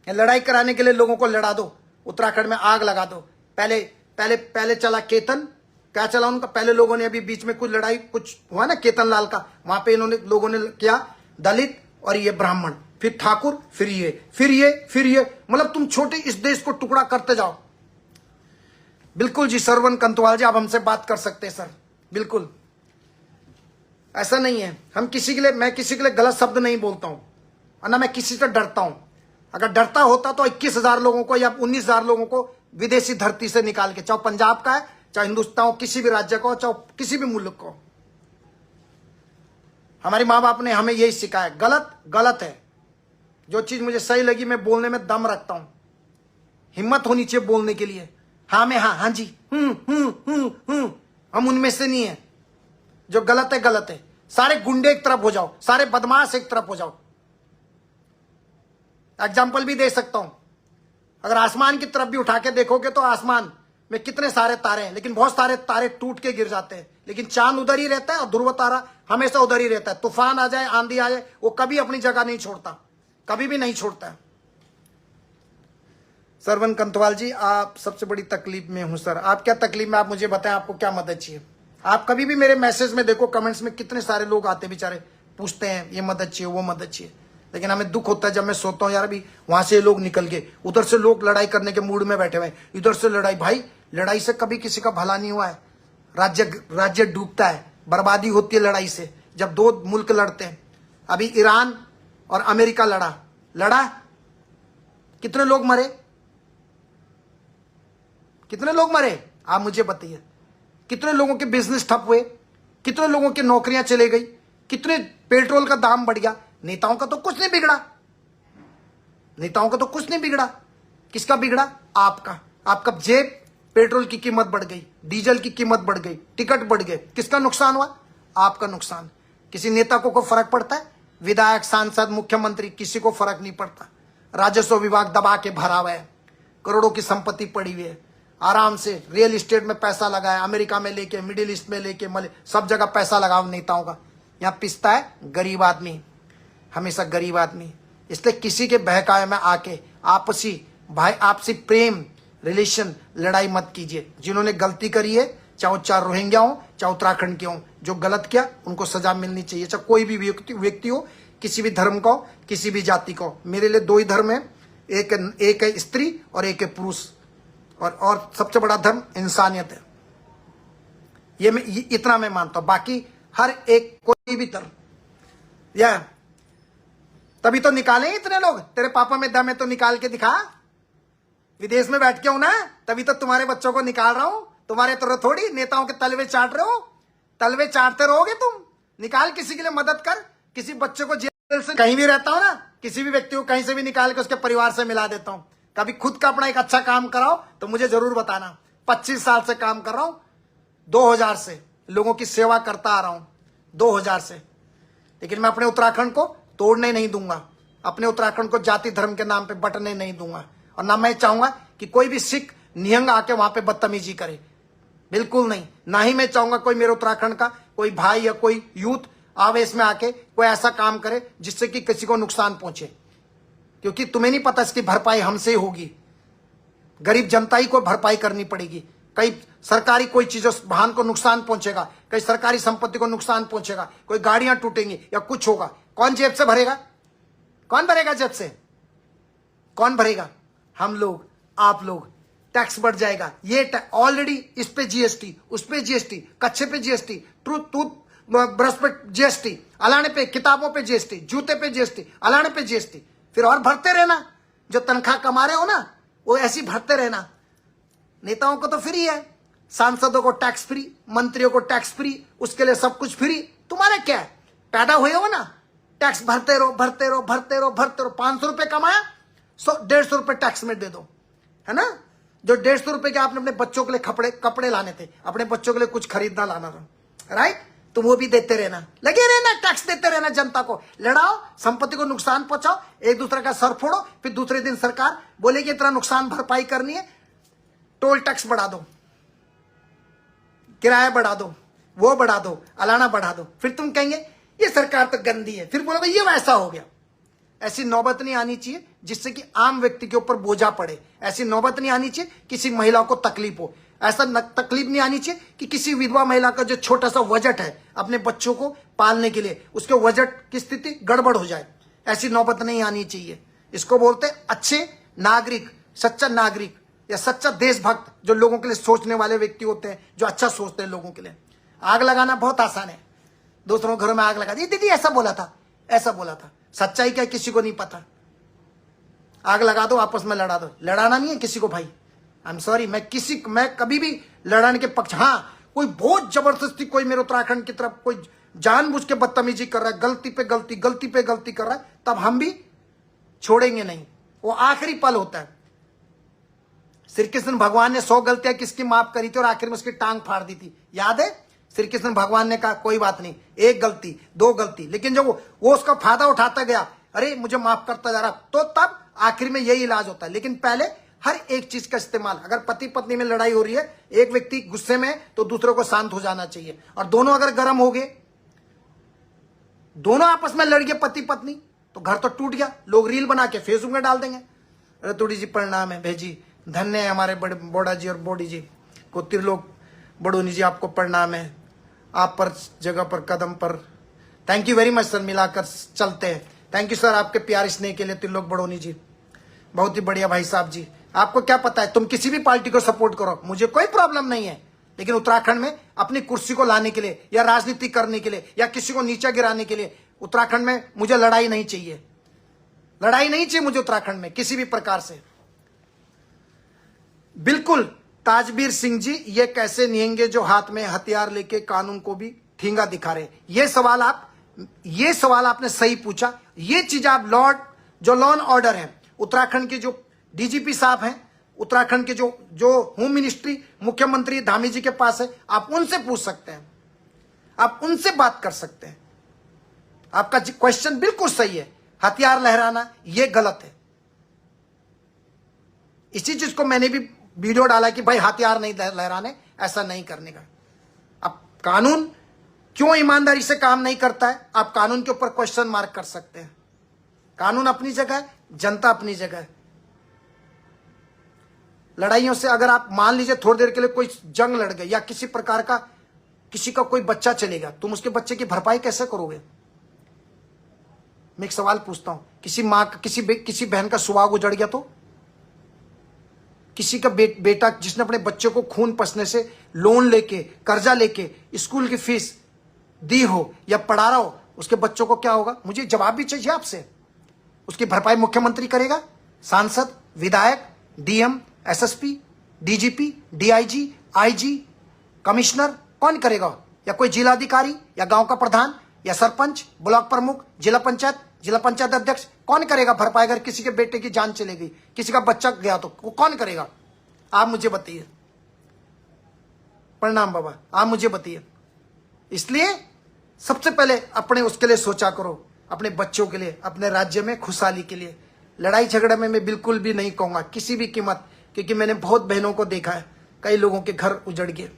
Speaker 1: लड़ाई कराने के लिए लोगों को लड़ा दो, उत्तराखंड में आग लगा दो। पहले चला केतन, क्या चला उनका, पहले लोगों ने, अभी बीच में कुछ लड़ाई कुछ हुआ ना केतन लाल का, वहां पे इन्होंने, लोगों ने किया दलित और ये ब्राह्मण, फिर ठाकुर, फिर ये, मतलब तुम छोटे इस देश को टुकड़ा करते जाओ। बिल्कुल जी, सरवन कंतवाल जी, आप हमसे बात कर सकते हैं सर, बिल्कुल ऐसा नहीं है। हम किसी के लिए, मैं किसी के लिए गलत शब्द नहीं बोलता हूं और ना मैं किसी से डरता हूं। अगर डरता होता तो 21,000 लोगों को या 19,000 लोगों को विदेशी धरती से निकाल के, चाहे पंजाब का है, चाहे हिंदुस्तान किसी भी राज्य का हो, चाहे किसी भी मुल्क को। हमारे माँ बाप ने हमें यही सिखाया, गलत गलत है। जो चीज मुझे सही लगी मैं बोलने में दम रखता हूं, हिम्मत होनी चाहिए बोलने के लिए। हाँ में हाँ, हाँ जी, हम उनमें से नहीं है। जो गलत है गलत है। सारे गुंडे एक तरफ हो जाओ, सारे बदमाश एक तरफ हो जाओ। एग्जाम्पल भी दे सकता हूं, अगर आसमान की तरफ भी उठा के देखोगे तो आसमान में कितने सारे तारे हैं, लेकिन बहुत सारे तारे टूट के गिर जाते हैं, लेकिन चांद उधर ही रहता है और ध्रुव तारा हमेशा उधर ही रहता है। तूफान आ जाए, आंधी आ जाए, वो कभी अपनी जगह नहीं छोड़ता, कभी भी नहीं छोड़ता है। सरवन कंथवाल जी, आप सबसे बड़ी तकलीफ में हूं सर। आप क्या तकलीफ में, आप मुझे बताएं, आपको क्या मदद चाहिए। आप कभी भी मेरे मैसेज में देखो, कमेंट्स में कितने सारे लोग आते बेचारे, पूछते हैं ये मदद चाहिए वो मदद चाहिए, लेकिन हमें दुख होता है जब मैं सोता हूं यार अभी वहां से लोग निकल गए, उधर से लोग लड़ाई करने के मूड में बैठे हुए, इधर से लड़ाई। भाई लड़ाई से कभी किसी का भला नहीं हुआ है। राज्य डूबता है, बर्बादी होती है लड़ाई से, जब दो मुल्क लड़ते हैं। अभी ईरान और अमेरिका लड़ा, कितने लोग मरे, कितने लोग मरे आप मुझे बताइए। कितने लोगों के बिजनेस ठप हुए, कितने लोगों की नौकरियां चले गई, कितने पेट्रोल का दाम बढ़ गया। नेताओं का तो कुछ नहीं बिगड़ा, नेताओं का तो कुछ नहीं बिगड़ा। किसका बिगड़ा? आपका जेब। पेट्रोल की कीमत बढ़ गई, डीजल की कीमत बढ़ गई, टिकट बढ़ गए, किसका नुकसान हुआ? आपका नुकसान। किसी नेता को फर्क पड़ता है? विधायक, सांसद, मुख्यमंत्री, किसी को फर्क नहीं पड़ता। राजस्व विभाग दबा के भरा हुआ है, करोड़ों की संपत्ति पड़ी हुई है, आराम से रियल एस्टेट में पैसा लगाया, अमेरिका में लेके, मिडिल ईस्ट में लेके, सब जगह पैसा लगाओ नेताओं का। यहां पिसता है गरीब आदमी, हमेशा गरीब आदमी। इसलिए किसी के बहकावे में आके आपसी प्रेम, रिलेशन, लड़ाई मत कीजिए। जिन्होंने गलती करी है, चाहे 4 रोहिंग्या हो, चाहे उत्तराखंड के हो, जो गलत किया उनको सजा मिलनी चाहिए, चाहे कोई भी व्यक्ति हो, किसी भी धर्म का हो, किसी भी जाति का हो। मेरे लिए 2 ही धर्म है, एक है स्त्री और एक है पुरुष, और सबसे बड़ा धर्म इंसानियत है। इतना मैं मानता हूं। बाकी हर एक कोई भी धर्म, या तभी तो निकाले इतने लोग। तेरे पापा में दम है तो निकाल के दिखा। विदेश में बैठ के हूं ना, तभी तो तुम्हारे बच्चों को निकाल रहा हूं। तुम्हारे तो थोड़ी नेताओं के तलवे चाट रहे हो, तलवे चाटते रहोगे तुम। निकाल, किसी के लिए मदद कर। किसी बच्चे को जेल से, कहीं भी रहता हूं ना, किसी भी व्यक्ति को कहीं से भी निकाल के उसके परिवार से मिला देता हूं। कभी खुद का अपना एक अच्छा काम कराओ तो मुझे जरूर बताना। 25 साल से काम कर रहा हूं, 2000 से लोगों की सेवा करता आ रहा हूं, 2000 से। लेकिन मैं अपने उत्तराखंड को तोड़ने नहीं दूंगा, अपने उत्तराखंड को जाति धर्म के नाम पे बंटने नहीं दूंगा। और ना मैं चाहूंगा कि कोई भी सिख निहंग आके वहां पे बदतमीजी करे, बिल्कुल नहीं। ना ही मैं चाहूंगा कोई मेरे उत्तराखंड का कोई भाई या कोई यूथ आवेश में आके कोई ऐसा काम करे जिससे कि किसी को नुकसान पहुंचे, क्योंकि तुम्हें नहीं पता इसकी भरपाई हमसे ही होगी। गरीब जनता ही को भरपाई करनी पड़ेगी। कई सरकारी कोई चीजों वाहन को नुकसान पहुंचेगा, कई सरकारी संपत्ति को नुकसान पहुंचेगा, कोई गाड़ियां टूटेंगी या कुछ होगा, कौन जेब से भरेगा? कौन भरेगा जेब से? कौन भरेगा? हम लोग, आप लोग। टैक्स बढ़ जाएगा, ये ऑलरेडी इस पे जीएसटी, उस पे जीएसटी, कच्चे पे जीएसटी, ब्रश पे जीएसटी, अलाने पे, किताबों पे जीएसटी, जूते पे जीएसटी, अलाने पे जीएसटी। फिर और भरते रहना। जो तनख्वाह कमा रहे हो ना, वो ऐसी भरते रहना। नेताओं को तो फ्री है, सांसदों को टैक्स फ्री, मंत्रियों को टैक्स फ्री, उसके लिए सब कुछ फ्री। तुम्हारे क्या है? पैदा हुए हो ना, टैक्स भरते रहो, भरते रहो, भरते रहो, भरते रहो। 500 रुपए कमाया, 150 रुपए टैक्स में दे दो, है ना। जो 150 रुपए के आपने अपने बच्चों के लिए कपड़े लाने थे, अपने बच्चों के लिए कुछ खरीदना लाना था, राइट, तो वो भी देते रहना, लगे रहना, टैक्स देते रहना। जनता को लड़ाओ, संपत्ति को नुकसान पहुंचाओ, एक दूसरे का सर फोड़ो, फिर दूसरे दिन सरकार बोलेगी इतना नुकसान भरपाई करनी है, टोल टैक्स बढ़ा दो, किराया बढ़ा दो, वो बढ़ा दो, अलाना बढ़ा दो। फिर तुम कहेंगे ये सरकार तो गंदी है, फिर बोलोगे ये वैसा हो गया। ऐसी नौबत नहीं आनी चाहिए जिससे कि आम व्यक्ति के ऊपर बोझा पड़े। ऐसी नौबत नहीं आनी चाहिए किसी महिला को तकलीफ हो। ऐसा तकलीफ नहीं आनी चाहिए कि किसी विधवा महिला का जो छोटा सा बजट है अपने बच्चों को पालने के लिए, उसके बजट की स्थिति गड़बड़ हो जाए। ऐसी नौबत नहीं आनी चाहिए। इसको बोलते अच्छे नागरिक, सच्चा नागरिक या सच्चा देशभक्त, जो लोगों के लिए सोचने वाले व्यक्ति होते हैं, जो अच्छा सोचते हैं लोगों के लिए। आग लगाना बहुत आसान है, दूसरों घरों में आग लगा दी, दीदी ऐसा बोला था, ऐसा बोला था। सच्चाई क्या किसी को नहीं पता। आग लगा दो, आपस में लड़ा दो। लड़ाना नहीं है किसी को भाई, आई एम सॉरी। मैं कभी भी लड़ाने के पक्ष, हाँ कोई बहुत जबरदस्ती कोई मेरे उत्तराखंड की तरफ कोई जानबूझ के बदतमीजी कर रहा है, गलती पे गलती कर रहा है, तब हम भी छोड़ेंगे नहीं। वो आखिरी पल होता है। श्री कृष्ण भगवान ने 100 गलतियां किसकी माफ करी थी और आखिर में उसकी टांग फाड़ दी थी, याद है? श्री कृष्ण भगवान ने कहा कोई बात नहीं, 1 गलती 2 गलती, लेकिन जब वो उसका फायदा उठाता गया, अरे मुझे माफ करता जा रहा, तो तब आखिर में यही इलाज होता है। लेकिन पहले हर एक चीज का इस्तेमाल, अगर पति पत्नी में लड़ाई हो रही है, एक व्यक्ति गुस्से में तो दूसरे को शांत हो जाना चाहिए, और दोनों अगर गर्म हो गए, दोनों आपस में लड़ गए पति पत्नी, तो घर तो टूट गया। लोग रील बना के फेसबुक में डाल देंगे, अरे तोड़ी जी प्रणाम है भेजी, धन्य है हमारे बड़े बोड़ा जी और बोडी जी को, त्रिलोक बड़ोनी जी आपको प्रणाम है, आप पर जगह पर कदम पर। Thank you very much sir, मिलाकर चलते हैं। थैंक यू सर आपके प्यार स्नेह के लिए त्रिलोक बड़ोनी जी, बहुत ही बढ़िया भाई साहब जी। आपको क्या पता है, तुम किसी भी पार्टी को सपोर्ट करो, मुझे कोई प्रॉब्लम नहीं है, लेकिन उत्तराखंड में अपनी कुर्सी को लाने के लिए या राजनीति करने के लिए या किसी को नीचा गिराने के लिए उत्तराखंड में मुझे लड़ाई नहीं चाहिए, लड़ाई नहीं चाहिए मुझे उत्तराखंड में किसी भी प्रकार से। बिल्कुल ताजबीर सिंह जी, ये कैसे निहंगे जो हाथ में हथियार लेके कानून को भी ठेंगा दिखा रहे, ये सवाल आपने सही पूछा। ये चीज आप लॉ एंड ऑर्डर है, उत्तराखंड के जो डीजीपी साहब हैं, उत्तराखंड के जो होम मिनिस्ट्री मुख्यमंत्री धामी जी के पास है, आप उनसे पूछ सकते हैं, आप उनसे बात कर सकते हैं। आपका क्वेश्चन बिल्कुल सही है, हथियार लहराना ये गलत है। इसी चीज को मैंने भी वीडियो डाला कि भाई हथियार नहीं लहराने, ऐसा नहीं करने का। अब कानून क्यों ईमानदारी से काम नहीं करता है, आप कानून के ऊपर क्वेश्चन मार्क कर सकते हैं। कानून अपनी जगह है, जनता अपनी जगह है। लड़ाइयों से अगर आप मान लीजिए थोड़ी देर के लिए कोई जंग लड़ गए या किसी प्रकार का किसी का कोई बच्चा चलेगा, तुम उसके बच्चे की भरपाई कैसे करोगे? मैं एक सवाल पूछता हूं, किसी मां का किसी बहन का सुहाग उजड़ गया तो, किसी का बेटा जिसने अपने बच्चे को खून पसीने से लोन लेके कर्जा लेके स्कूल की फीस दी हो या पढ़ा रहा हो, उसके बच्चों को क्या होगा? मुझे जवाब भी चाहिए आपसे। उसकी भरपाई मुख्यमंत्री करेगा, सांसद, विधायक, DM, SSP, DGP, DIG, IG, commissioner, कौन करेगा? या कोई जिलाधिकारी या गांव का प्रधान या सरपंच, ब्लॉक प्रमुख, जिला पंचायत अध्यक्ष, कौन करेगा भरपाई? अगर किसी के बेटे की जान चली गई, किसी का बच्चा गया तो वो कौन करेगा? आप मुझे बताइए। प्रणाम बाबा, आप मुझे बताइए। इसलिए सबसे पहले अपने उसके लिए सोचा करो, अपने बच्चों के लिए, अपने राज्य में खुशहाली के लिए। लड़ाई झगड़े में मैं बिल्कुल भी नहीं कहूंगा किसी भी कीमत, क्योंकि मैंने बहुत बहनों को देखा है, कई लोगों के घर उजड़ गए।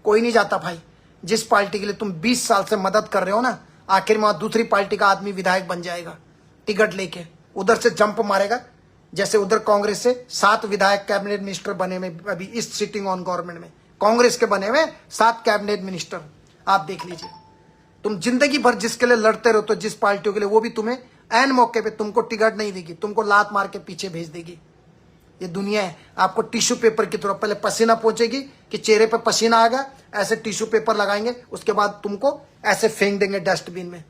Speaker 1: कोई नहीं जाता भाई, जिस पार्टी के लिए तुम 20 साल से मदद कर रहे हो ना, आखिर में दूसरी पार्टी का आदमी विधायक बन जाएगा, टिकट लेके उधर से जंप मारेगा। जैसे उधर कांग्रेस से 7 विधायक कैबिनेट मिनिस्टर बने हुए अभी इस सिटिंग ऑन गवर्नमेंट में, कांग्रेस के बने हुए 7 कैबिनेट मिनिस्टर, आप देख लीजिए। तुम जिंदगी भर जिसके लिए लड़ते रहो तो जिस पार्टियों के लिए, वो भी तुम्हें ऐन मौके पे तुमको टिकट नहीं देगी, तुमको लात मार के पीछे भेज देगी। ये दुनिया है, आपको टिश्यू पेपर की तरह पहले पसीना पहुंचेगी कि चेहरे पे पसीना आएगा, ऐसे टिश्यू पेपर लगाएंगे, उसके बाद तुमको ऐसे फेंक देंगे डस्टबिन में।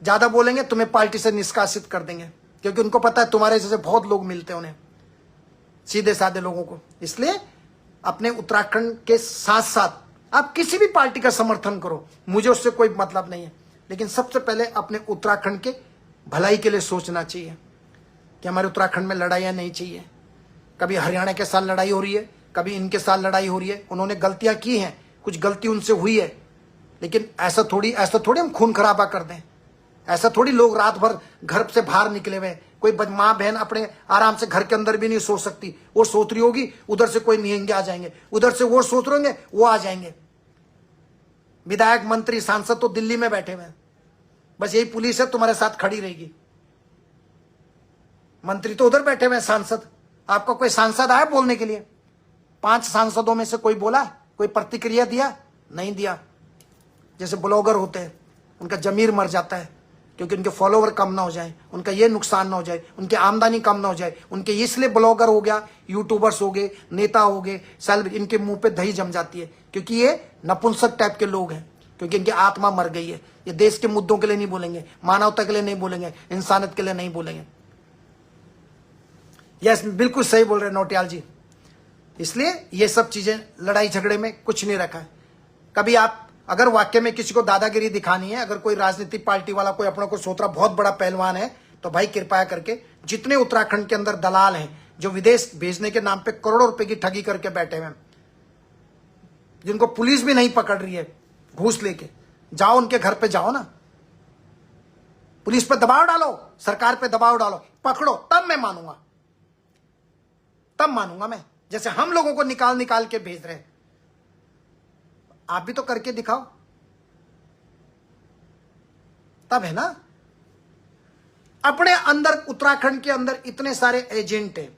Speaker 1: ज्यादा बोलेंगे तुम्हें पार्टी से निष्कासित कर देंगे, क्योंकि उनको पता है तुम्हारे जैसे बहुत लोग मिलते हैं उन्हें, सीधे साधे लोगों को। इसलिए अपने उत्तराखंड के साथ साथ आप किसी भी पार्टी का समर्थन करो, मुझे उससे कोई मतलब नहीं है, लेकिन सबसे पहले अपने उत्तराखंड के भलाई के लिए सोचना चाहिए कि हमारे उत्तराखंड में लड़ाइयाँ नहीं चाहिए। कभी हरियाणा के साथ लड़ाई हो रही है, कभी इनके साथ लड़ाई हो रही है, उन्होंने गलतियां की हैं, कुछ गलती उनसे हुई है, लेकिन ऐसा थोड़ी हम खून खराबा कर दें। ऐसा थोड़ी लोग रात भर घर से बाहर निकले हुए, कोई माँ बहन अपने आराम से घर के अंदर भी नहीं सो सकती, वो सोच रही होगी, उधर से कोई निहंगे आ जाएंगे, उधर से वो सोच रहे होंगे, वो आ जाएंगे। विधायक, मंत्री, सांसद तो दिल्ली में बैठे हुए हैं, बस यही पुलिस है तुम्हारे साथ खड़ी रहेगी। मंत्री तो उधर बैठे हुए हैं, सांसद, आपका कोई सांसद आया बोलने के लिए? 5 सांसदों में से कोई बोला, कोई प्रतिक्रिया दिया? नहीं दिया। जैसे ब्लॉगर होते हैं, उनका जमीर मर जाता है क्योंकि उनके फॉलोवर कम ना हो जाए, उनका ये नुकसान ना हो जाए, उनकी आमदनी कम ना हो जाए, उनके इसलिए ब्लॉगर हो गया, यूट्यूबर्स हो गए, नेता हो गए, इनके मुंह पे दही जम जाती है, क्योंकि ये नपुंसक टाइप के लोग हैं, क्योंकि इनकी आत्मा मर गई है। ये देश के मुद्दों के लिए नहीं बोलेंगे, मानवता के लिए नहीं बोलेंगे, इंसानियत के लिए नहीं बोलेंगे। यस, बिल्कुल सही बोल रहे हैं नौटियाल जी। इसलिए ये सब चीजें लड़ाई झगड़े में कुछ नहीं रखा है। कभी आप अगर वाक्य में किसी को दादागिरी दिखानी है, अगर कोई राजनीतिक पार्टी वाला कोई अपने को सोच रहा बहुत बड़ा पहलवान है, तो भाई कृपया करके जितने उत्तराखंड के अंदर दलाल हैं जो विदेश भेजने के नाम पे करोड़ों रुपए की ठगी करके बैठे हुए हैं, जिनको पुलिस भी नहीं पकड़ रही है घूस लेके, जाओ उनके घर पे जाओ ना, पुलिस पे दबाव डालो, सरकार पे दबाव डालो, पकड़ो, तब मैं मानूंगा, तब मानूंगा मैं। जैसे हम लोगों को निकाल निकाल के भेज रहे हैं, आप भी तो करके दिखाओ, तब है ना। अपने अंदर उत्तराखंड के अंदर इतने सारे एजेंट हैं,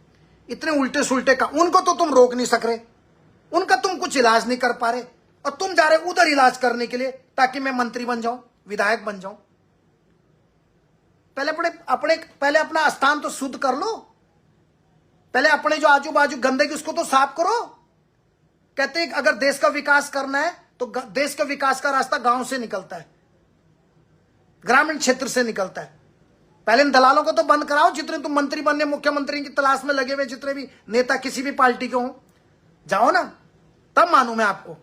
Speaker 1: इतने उल्टे सुल्टे का, उनको तो तुम रोक नहीं सक रहे, उनका तुम कुछ इलाज नहीं कर पा रहे, और तुम जा रहे उधर इलाज करने के लिए ताकि मैं मंत्री बन जाऊं, विधायक बन जाऊं। पहले अपना स्थान तो शुद्ध कर लो, पहले अपने जो आजू बाजू गंदगी उसको तो साफ करो। कहते हैं अगर देश का विकास करना है तो देश का विकास का रास्ता गांव से निकलता है, ग्रामीण क्षेत्र से निकलता है। पहले इन दलालों को तो बंद कराओ, जितने तुम मंत्री बनने मुख्यमंत्री की तलाश में लगे हुए जितने भी नेता किसी भी पार्टी के हों, जाओ ना, तब मानू मैं आपको।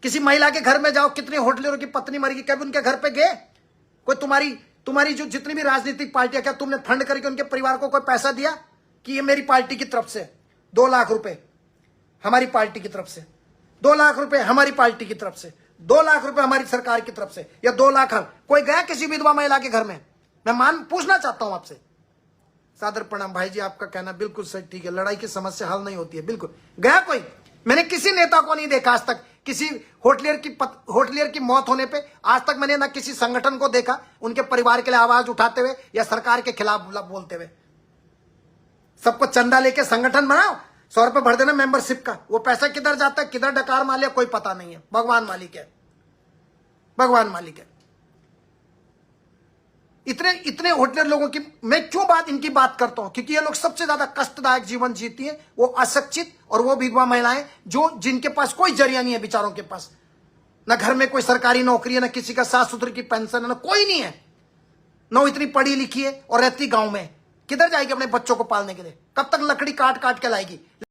Speaker 1: किसी महिला के घर में जाओ, कितने होटलरों की पत्नी मरी, कभी उनके घर पे गए? कोई तुम्हारी जो जितनी भी राजनीतिक पार्टियां, क्या तुमने फंड करके उनके परिवार को कोई पैसा दिया कि ये मेरी पार्टी की तरफ से 2 लाख रुपए हमारी पार्टी की तरफ से, 2 लाख रुपए हमारी पार्टी की तरफ से, 2 लाख रुपए हमारी सरकार की तरफ से, या 2 लाख कोई गया किसी विधवा महिला के घर में? मैं पूछना चाहता हूं आपसे। सादर प्रणाम भाई जी, आपका कहना बिल्कुल सही, ठीक है, लड़ाई की समस्या हल नहीं होती है, बिल्कुल। गया कोई? मैंने किसी नेता को नहीं देखा आज तक, किसी होटलियर की मौत होने पे आज तक मैंने ना किसी संगठन को देखा उनके परिवार के लिए आवाज उठाते हुए या सरकार के खिलाफ बोलते हुए। सबको चंदा लेके संगठन बनाओ, 100 रुपए भर देना मेंबरशिप का, वो पैसा किधर जाता है, किधर डकार मार लिया, कोई पता नहीं है। भगवान मालिक है, भगवान मालिक है। इतने होटलर लोगों की मैं क्यों इनकी बात करता हूं? क्योंकि ये लोग सबसे ज्यादा कष्टदायक जीवन जीती हैं, वो अशिक्षित और वो विधवा महिलाएं जिनके पास कोई जरिया नहीं है, बेचारों के पास ना घर में कोई सरकारी नौकरी है, ना किसी का सास ससुर की पेंशन है, ना कोई नहीं है, ना वो इतनी पढ़ी लिखी है और रहती गांव में। किधर जाएगी अपने बच्चों को पालने के लिए? कब तक लकड़ी काट काट के लाएगी?